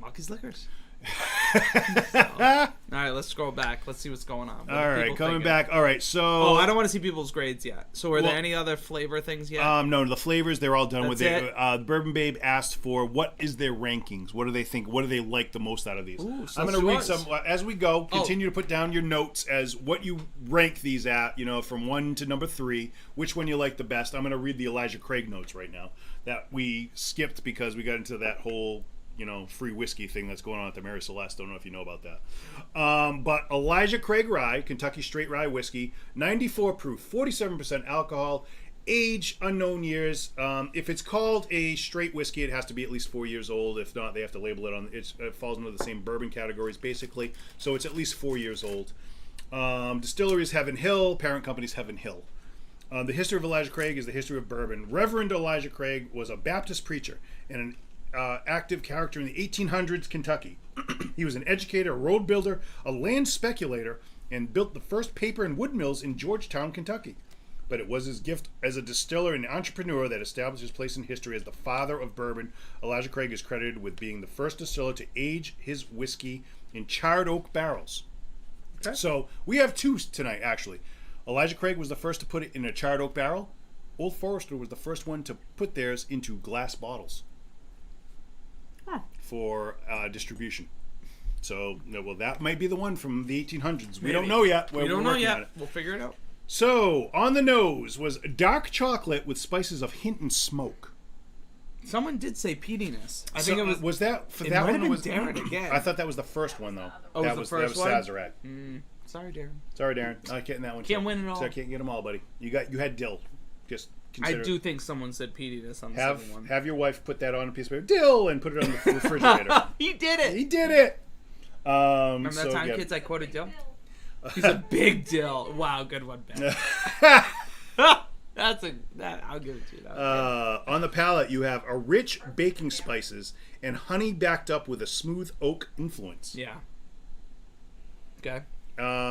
Mucky's Liquors. All right, let's scroll back. Let's see what's going on. All right, coming back. All right, so... Oh, I don't want to see people's grades yet. So are there any other flavor things yet? No, the flavors, they're all done That's with it. Bourbon Babe asked for what is their rankings? What do they think? What do they like the most out of these? Ooh, so I'm going to read some... As we go, continue to put down your notes as what you rank these at, from 1 to number 3, which one you like the best. I'm going to read the Elijah Craig notes right now that we skipped because we got into that whole... free whiskey thing that's going on at the Mary Celeste. Don't know if you know about that. But Elijah Craig Rye, Kentucky Straight Rye Whiskey, 94 proof, 47% alcohol, age unknown years. If it's called a straight whiskey, it has to be at least 4 years old. If not, they have to label it on. It falls into the same bourbon categories, basically. So it's at least 4 years old. Distillery is Heaven Hill. Parent company is Heaven Hill. The history of Elijah Craig is the history of bourbon. Reverend Elijah Craig was a Baptist preacher and an active character in the 1800s Kentucky. He was an educator, a road builder, a land speculator, and built the first paper and wood mills in Georgetown, Kentucky. But it was his gift as a distiller and entrepreneur that established his place in history as the father of bourbon. Elijah Craig is credited with being the first distiller to age his whiskey in charred oak barrels. Okay. So we have 2 tonight, actually. Elijah Craig was the first to put it in a charred oak barrel. Old Forester was the first one to put theirs into glass bottles. For distribution. So, that might be the one from the 1800s. We don't know yet. We don't know yet. We'll figure it out. So, on the nose was dark chocolate with spices of hint and smoke. Someone did say peatiness. I think it was... Was that for it that might one? Have been Darren again. I thought that was the first one, though. Oh, that was the first one? Sazerac. Sorry, Darren. Sorry, Darren. Not getting that one. Can't win it all. So I can't get them all, buddy. You had dill. Just... I do think someone said peatiness on the second one. Have your wife put that on a piece of paper, dill, and put it on the refrigerator. He did it. He did it. Remember that time, kids? I quoted dill. He's a big dill. Wow, good one, Ben. I'll give it to you. On the palate, you have a rich baking spices and honey backed up with a smooth oak influence. Yeah. Okay.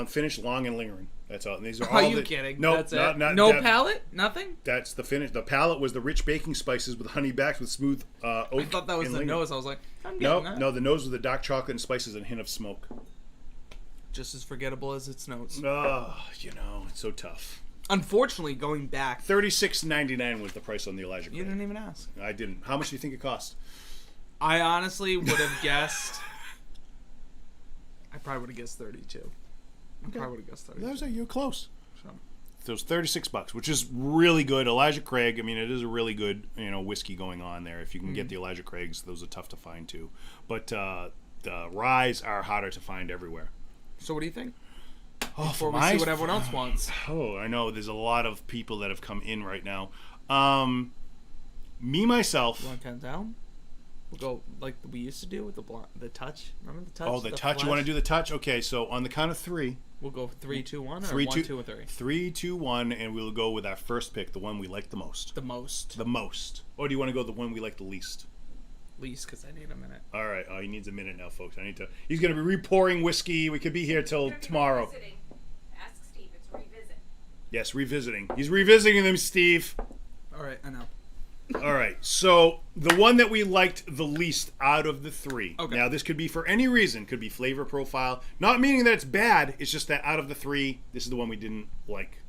Finish long and lingering. That's all. And these are all. Are you kidding? No, that's not, it. not no that, palate. Nothing. That's the finish. The palate was the rich baking spices with honey backed with smooth oak. I thought that was the lingering. nose. I was like, I'm getting that. No, the nose was the dark chocolate and spices and a hint of smoke. Just as forgettable as its notes. Oh, it's so tough. Unfortunately, going back, $36.99 was the price on the Elijah Craig. You didn't even ask. I didn't. How much do you think it cost? I honestly would have guessed. I probably would have guessed 32. I probably would have guessed 32. You're close. So it was $36, which is really good. Elijah Craig, I mean, it is a really good, whiskey going on there. If you can get the Elijah Craigs, those are tough to find too. But the ryes are harder to find everywhere. So what do you think? Before we see what everyone else wants. Oh, I know. There's a lot of people that have come in right now. Me, myself. You want to count down? We'll go like we used to do with the touch. Remember the touch? Oh, the touch. Flesh? You want to do the touch? Okay, so on the count of 3. We'll go 3, 2, 1, or 3, 1, 2, 2, and 3. 3, 2, 1, and we'll go with our first pick, the one we like the most. The most. The most. Or do you want to go the one we like the least? Least, because I need a minute. All right. Oh, he needs a minute now, folks. He's going to be repouring whiskey. We could be here till tomorrow. Revisiting. Ask Steve. It's revisit. Yes, revisiting. He's revisiting them, Steve. All right, I know. All right, so the one that we liked the least out of the 3. Okay. Now, this could be for any reason. Could be flavor profile. Not meaning that it's bad. It's just that out of the 3, this is the one we didn't like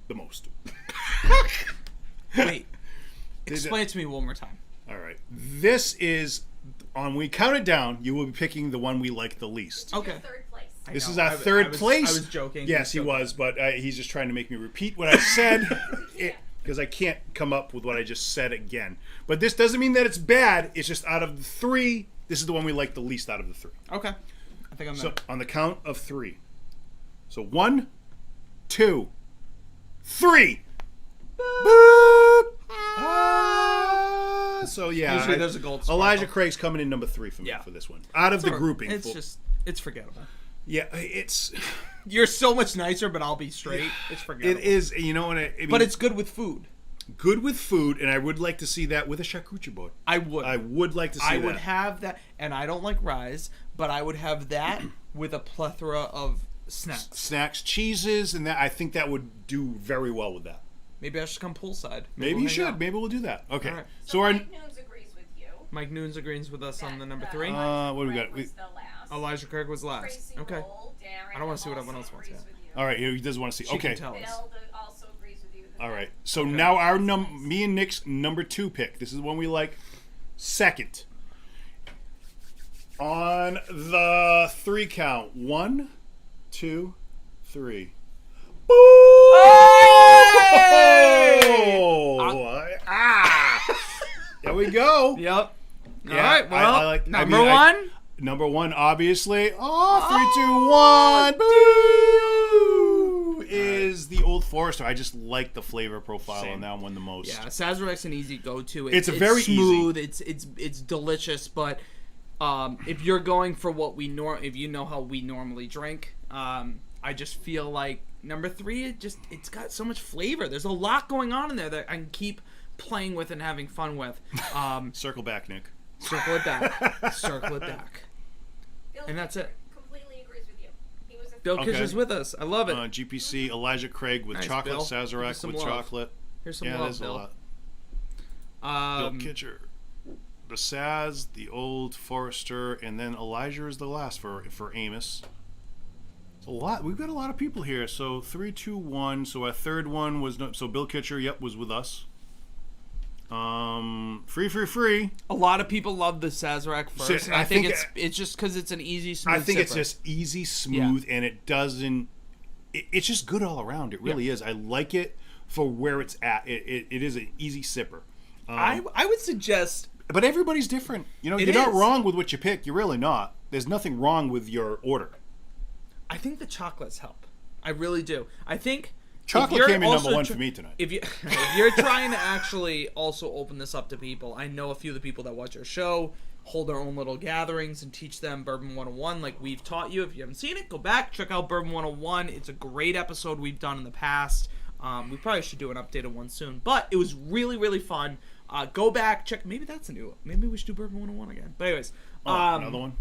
the most. Wait. Explain it to me one more time. All right. This is, when we count it down, you will be picking the one we like the least. Okay. Third place. This is our third place. I was joking. Yes, he was, but he's just trying to make me repeat what I said. Because I can't come up with what I just said again. But this doesn't mean that it's bad. It's just out of the 3, this is the one we like the least out of the 3. Okay. I think I'm So there. on the count of 3. So 1, 2, 3. Boop. So yeah. Usually there's a gold sparkle. Elijah Craig's coming in number 3 for me for this one. Out of the grouping. It's forgettable. Yeah, it's... You're so much nicer, but I'll be straight. It's forgettable. It is, I mean, but it's good with food. Good with food, and I would like to see that with a charcuterie board. I would like to see that. I would have that, and I don't like ryes, but I would have that with a plethora of snacks. Cheeses, and that. I think that would do very well with that. Maybe I should come poolside. Maybe you should. Maybe we'll do that. Okay. Right. So Mike Nunes agrees with you. Mike Nunes agrees with us on the number 3. What do we got? Elijah Craig was last. Okay. I don't want to see what everyone else wants. All right, he doesn't want to see. She okay. Can tell us. Also agrees with you. All right. So now our me and Nick's number 2 pick. This is one we like. Second. On the 3 count. 1, 2, 3. There we go. Yep. Yeah, all right. Well, I like, number 1. Number 1, obviously. 3, 2, 1. Boo! Is the Old Forester. I just like the flavor profile on that one the most. Yeah, Sazerac's an easy go-to. It's very smooth. easy. It's delicious, but if you're going for what if you know how we normally drink, I just feel like number 3, it's got so much flavor. There's a lot going on in there that I can keep playing with and having fun with. Circle back, Nick. Circle it back. Circle it back. And that's it. Completely agrees with you. He was Bill Kitcher's with us. I love it. GPC, Elijah Craig with nice, chocolate, Bill. Sazerac with chocolate. Here's some love, Bill. A lot. Bill Kitcher. The Saz, the Old Forester, and then Elijah is the last for Amos. It's a lot. We've got a lot of people here. So 3, 2, 1. So our third one was so Bill Kitcher. Yep, was with us. Free. A lot of people love the Sazerac first. I think it's just because it's an easy, smooth. I think sipper. It's just easy, smooth, and it doesn't. It's just good all around. It really is. I like it for where it's at. It is an easy sipper. I would suggest. But everybody's different. You're not wrong with what you pick. You're really not. There's nothing wrong with your order. I think the chocolates help. I really do. I think chocolate came in number 1 for me tonight. If you're trying to actually also open this up to people, I know a few of the people that watch our show hold their own little gatherings and teach them Bourbon 101 like we've taught you. If you haven't seen it, go back, check out Bourbon 101. It's a great episode we've done in the past. We probably should do an updated one soon, but it was really, really fun. Go back, check. Maybe that's a new one. Maybe we should do Bourbon 101 again. But anyways. Another one?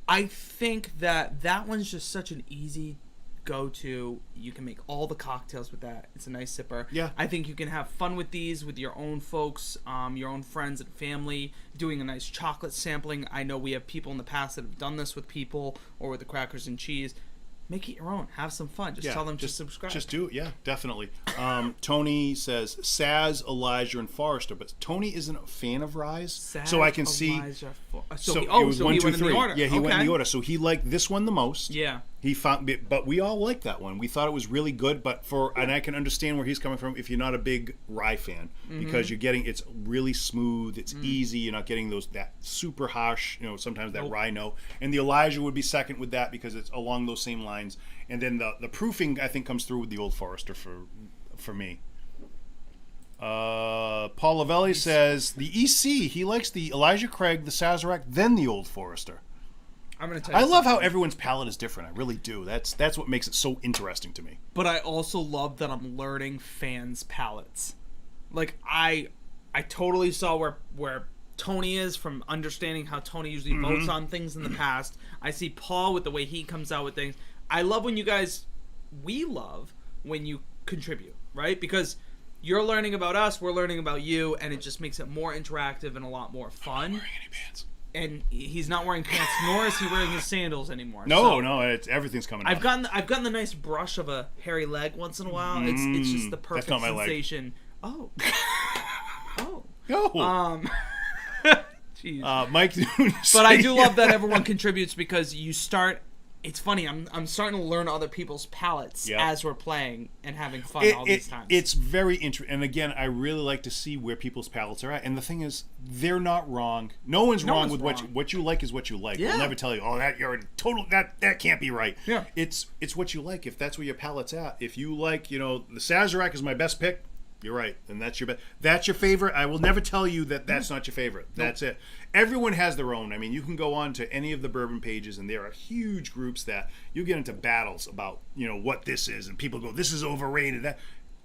I think that one's just such an easy go-to. You can make all the cocktails with that. It's a nice sipper. Yeah. I think you can have fun with these with your own folks, your own friends and family, doing a nice chocolate sampling. I know we have people in the past that have done this with people or with the crackers and cheese. Make it your own. Have some fun. Just tell them to subscribe. Just do it. Yeah, definitely. Tony says Saz, Elijah, and Forester, but Tony isn't a fan of Ryes, so I can see. So it was 1, 2, 3. Yeah, he went in the order. So he liked this one the most. Yeah. He found, but we all liked that one. We thought it was really good, and I can understand where he's coming from if you're not a big Rye fan, because you're getting it's really smooth, it's easy. You're not getting that super harsh, sometimes that Rye note. And the Elijah would be second with that because it's along those same lines. And then the proofing I think comes through with the Old Forester for me. Paul Lavelli says the EC. He likes the Elijah Craig, the Sazerac, then the Old Forester. I'm gonna tell you. I love how everyone's palate is different. I really do. That's what makes it so interesting to me. But I also love that I'm learning fans' palates. Like I totally saw where Tony is from understanding how Tony usually votes on things in the past. I see Paul with the way he comes out with things. I love when we love when you contribute, right? Because you're learning about us, we're learning about you, and it just makes it more interactive and a lot more fun. I'm not wearing any pants. And he's not wearing pants, nor is he wearing his sandals anymore. No, everything's coming. I've gotten the nice brush of a hairy leg once in a while. It's just the perfect sensation. Oh. Oh. Jeez. Mike Nunes. But I do love that everyone contributes because you start. It's funny. I'm starting to learn other people's palates as we're playing and having fun all these times. It's very interesting. And again, I really like to see where people's palates are at. And the thing is, they're not wrong. No one's wrong with what you like is what you like. Yeah. We'll never tell you, that you're total that can't be right. Yeah. It's what you like. If that's where your palate's at. If you like, the Sazerac is my best pick. You're right, and that's your that's your favorite. I will never tell you that that's not your favorite. That's it. Everyone has their own. I mean, you can go on to any of the bourbon pages, and there are huge groups that you get into battles about, what this is, and people go, "This is overrated." That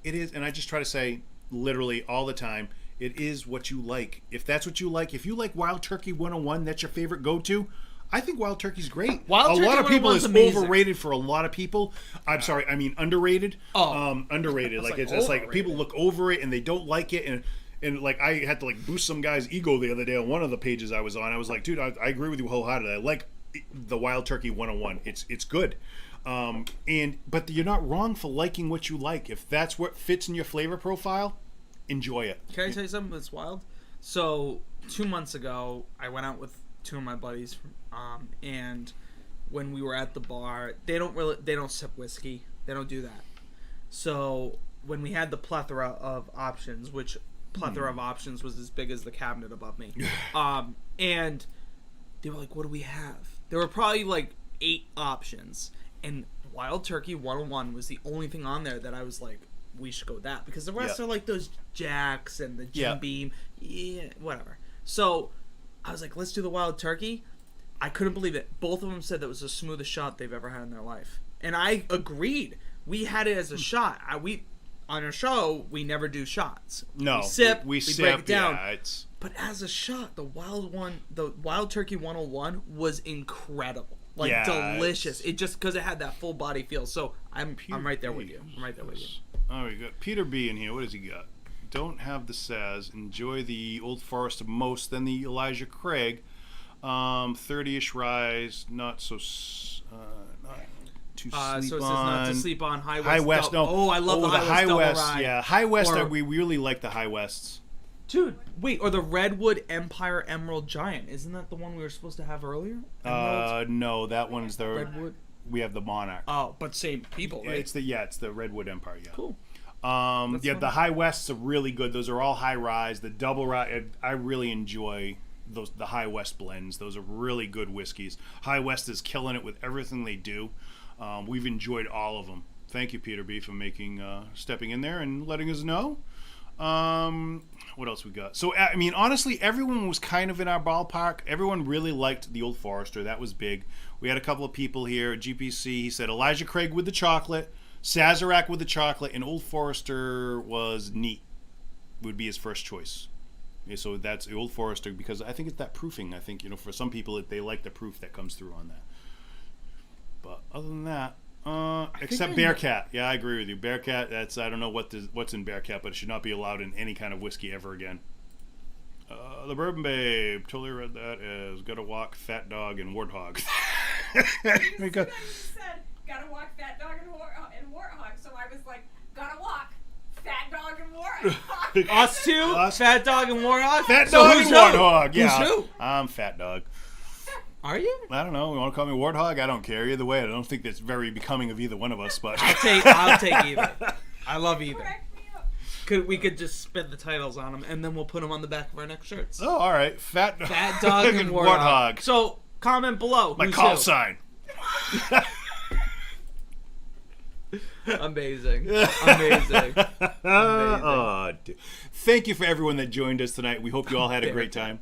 it is, and I just try to say, literally all the time, it is what you like. If that's what you like, if you like Wild Turkey 101, that's your favorite go-to. I think Wild Turkey's great. A lot of people is overrated for a lot of people. I'm sorry, I mean underrated. Underrated. Like it's just like people look over it and they don't like it. And And like I had to like boost some guy's ego the other day on one of the pages I was on. I was like, dude, I agree with you wholeheartedly. I like the Wild Turkey 101. It's good. But you're not wrong for liking what you like. If that's what fits in your flavor profile, enjoy it. Can I tell you something that's wild? So 2 months ago, I went out with 2 of my buddies, and when we were at the bar, they don't sip whiskey. They don't do that. So when we had the plethora of options, which plethora of options was as big as the cabinet above me, and they were like, "What do we have?" There were probably like 8 options, and Wild Turkey 101 was the only thing on there that I was like, we should go with that, because the rest are like those Jacks and the Jim Beam, whatever. So I was like, let's do the Wild Turkey. I couldn't believe it. Both of them said that was the smoothest shot they've ever had in their life, and I agreed. We had it as a shot. On our show, we never do shots. No, we sip, we break it down. Yeah, but as a shot, the Wild Turkey 101 was incredible. Like, delicious. It just because it had that full body feel. So I'm right there with you. Oh, we got Peter B in here. What does he got? Don't have the Saz. Enjoy the Old Forester most. Then the Elijah Craig. 30-ish rise. Not so. Not to sleep on. So it says not to sleep on. High West. No. Oh, I love the High West. Rye. Yeah, High West. We really like the High Wests. Dude, wait, or the Redwood Empire Emerald Giant. Isn't that the one we were supposed to have earlier? No, that one's the Redwood. We have the Monarch. Oh, but same people, right? It's the Redwood Empire. Yeah. Cool. The High Wests are really good. Those are all high rise. The double rye, I really enjoy the High West blends. Those are really good whiskeys. High West is killing it with everything they do. We've enjoyed all of them. Thank you, Peter B, for stepping in there and letting us know. What else we got? So, I mean, honestly, everyone was kind of in our ballpark. Everyone really liked the Old Forester. That was big. We had a couple of people here at GPC. He said Elijah Craig with the chocolate, Sazerac with the chocolate, and Old Forester was neat. Would be his first choice. Okay, so that's the Old Forester, because I think it's that proofing. I think, for some people, they like the proof that comes through on that. But other than that, except Bearcat. Yeah, I agree with you. Bearcat, I don't know what's in Bearcat, but it should not be allowed in any kind of whiskey ever again. The Bourbon Babe, totally read that as Gotta Walk, Fat Dog, and Warthog. You said Gotta Walk, Fat Dog, and Warthog, so I was like, Gotta Walk, Fat Dog, and Warthog. Us two? Fat Dog and Warthog? Fat Dog and Warthog, yeah. Who's who? I'm Fat Dog. Are you? I don't know. You want to call me Warthog? I don't care. Either way, I don't think that's very becoming of either one of us. But I'll take either. I love either. We could just spit the titles on them, and then we'll put them on the back of our next shirts. Oh, all right. Fat Dog and Warthog. So comment below. My call sign. Amazing. Oh, thank you for everyone that joined us tonight. We hope you all had a great time.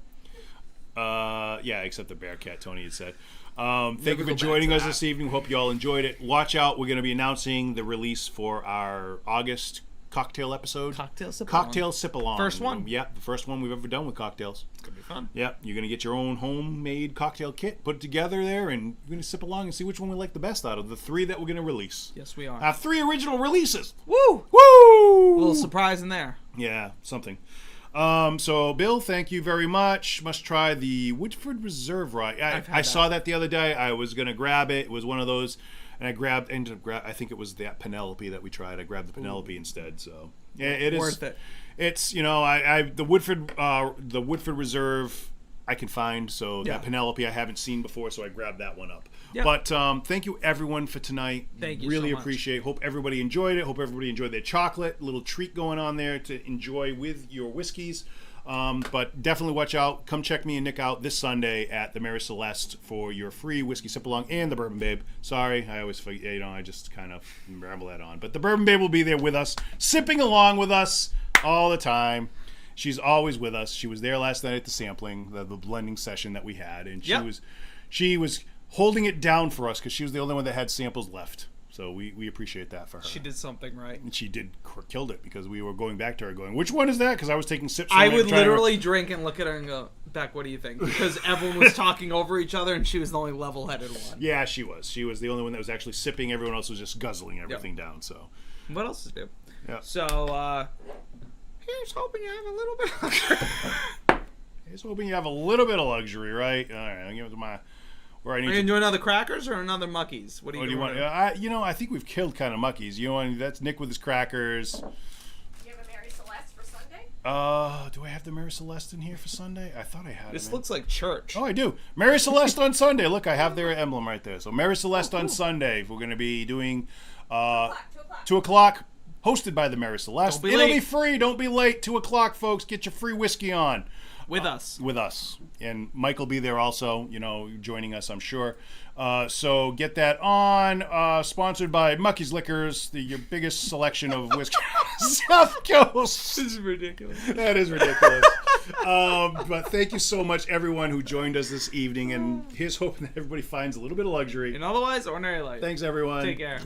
Yeah, except the Bearcat, Tony had said. Thank you for joining us this evening. Hope you all enjoyed it. Watch out. We're going to be announcing the release for our August cocktail episode. Cocktail Sip-Along. First one. Yeah, the first one we've ever done with cocktails. It's going to be fun. Yeah, you're going to get your own homemade cocktail kit, put it together there, and you're going to sip along and see which one we like the best out of the 3 that we're going to release. Yes, we are. Our 3 original releases. Woo! Woo! A little surprise in there. Yeah, something. So, Bill, thank you very much. Must try the Woodford Reserve Rye. I saw that the other day. I was going to grab it. It was one of those, and I ended up grabbing, I think it was that Penelope that we tried. I grabbed the Penelope instead. So, yeah, it is worth it. It's, the Woodford Reserve I can find. So, that Penelope I haven't seen before, so I grabbed that one up. Yep. But thank you, everyone, for tonight. Thank you really so much. Appreciate it. Hope everybody enjoyed it. Hope everybody enjoyed their chocolate. Little treat going on there to enjoy with your whiskeys. But definitely watch out. Come check me and Nick out this Sunday at the Mary Celeste for your free whiskey sip-along and the Bourbon Babe. Sorry, I always forget, I just kind of ramble that on. But the Bourbon Babe will be there with us, sipping along with us all the time. She's always with us. She was there last night at the sampling, the blending session that we had, and she was holding it down for us because she was the only one that had samples left. So we appreciate that for her. She did something right. And she killed it because we were going back to her going, which one is that? Because I was taking sips from I would literally drink and look at her and go, Beck, what do you think? Because everyone was talking over each other and she was the only level-headed one. Yeah, she was. She was the only one that was actually sipping. Everyone else was just guzzling everything down. So what else is new? Yeah. So, Here's hoping you have a little bit of luxury. Here's hoping you have a little bit of luxury, right? All right, I'll give it to my... Where I need Are you going to do another crackers or another Muckies? What do you want? I think we've killed kind of Muckies. That's Nick with his crackers. Do you have a Mary Celeste for Sunday? Do I have the Mary Celeste in here for Sunday? I thought I had it. This looks like church. Oh, I do. Mary Celeste on Sunday. Look, I have their emblem right there. So Mary Celeste on Sunday. We're going to be doing 2 o'clock, hosted by the Mary Celeste. It'll be free. Don't be late. 2 o'clock, folks. Get your free whiskey on. With us. With us. And Mike will be there also, joining us, I'm sure. So get that on. Sponsored by Mucky's Liquors, your biggest selection of whiskey. South Coast. This is ridiculous. That is ridiculous. But thank you so much, everyone who joined us this evening. And here's hoping that everybody finds a little bit of luxury. And otherwise, ordinary life. Thanks, everyone. Take care.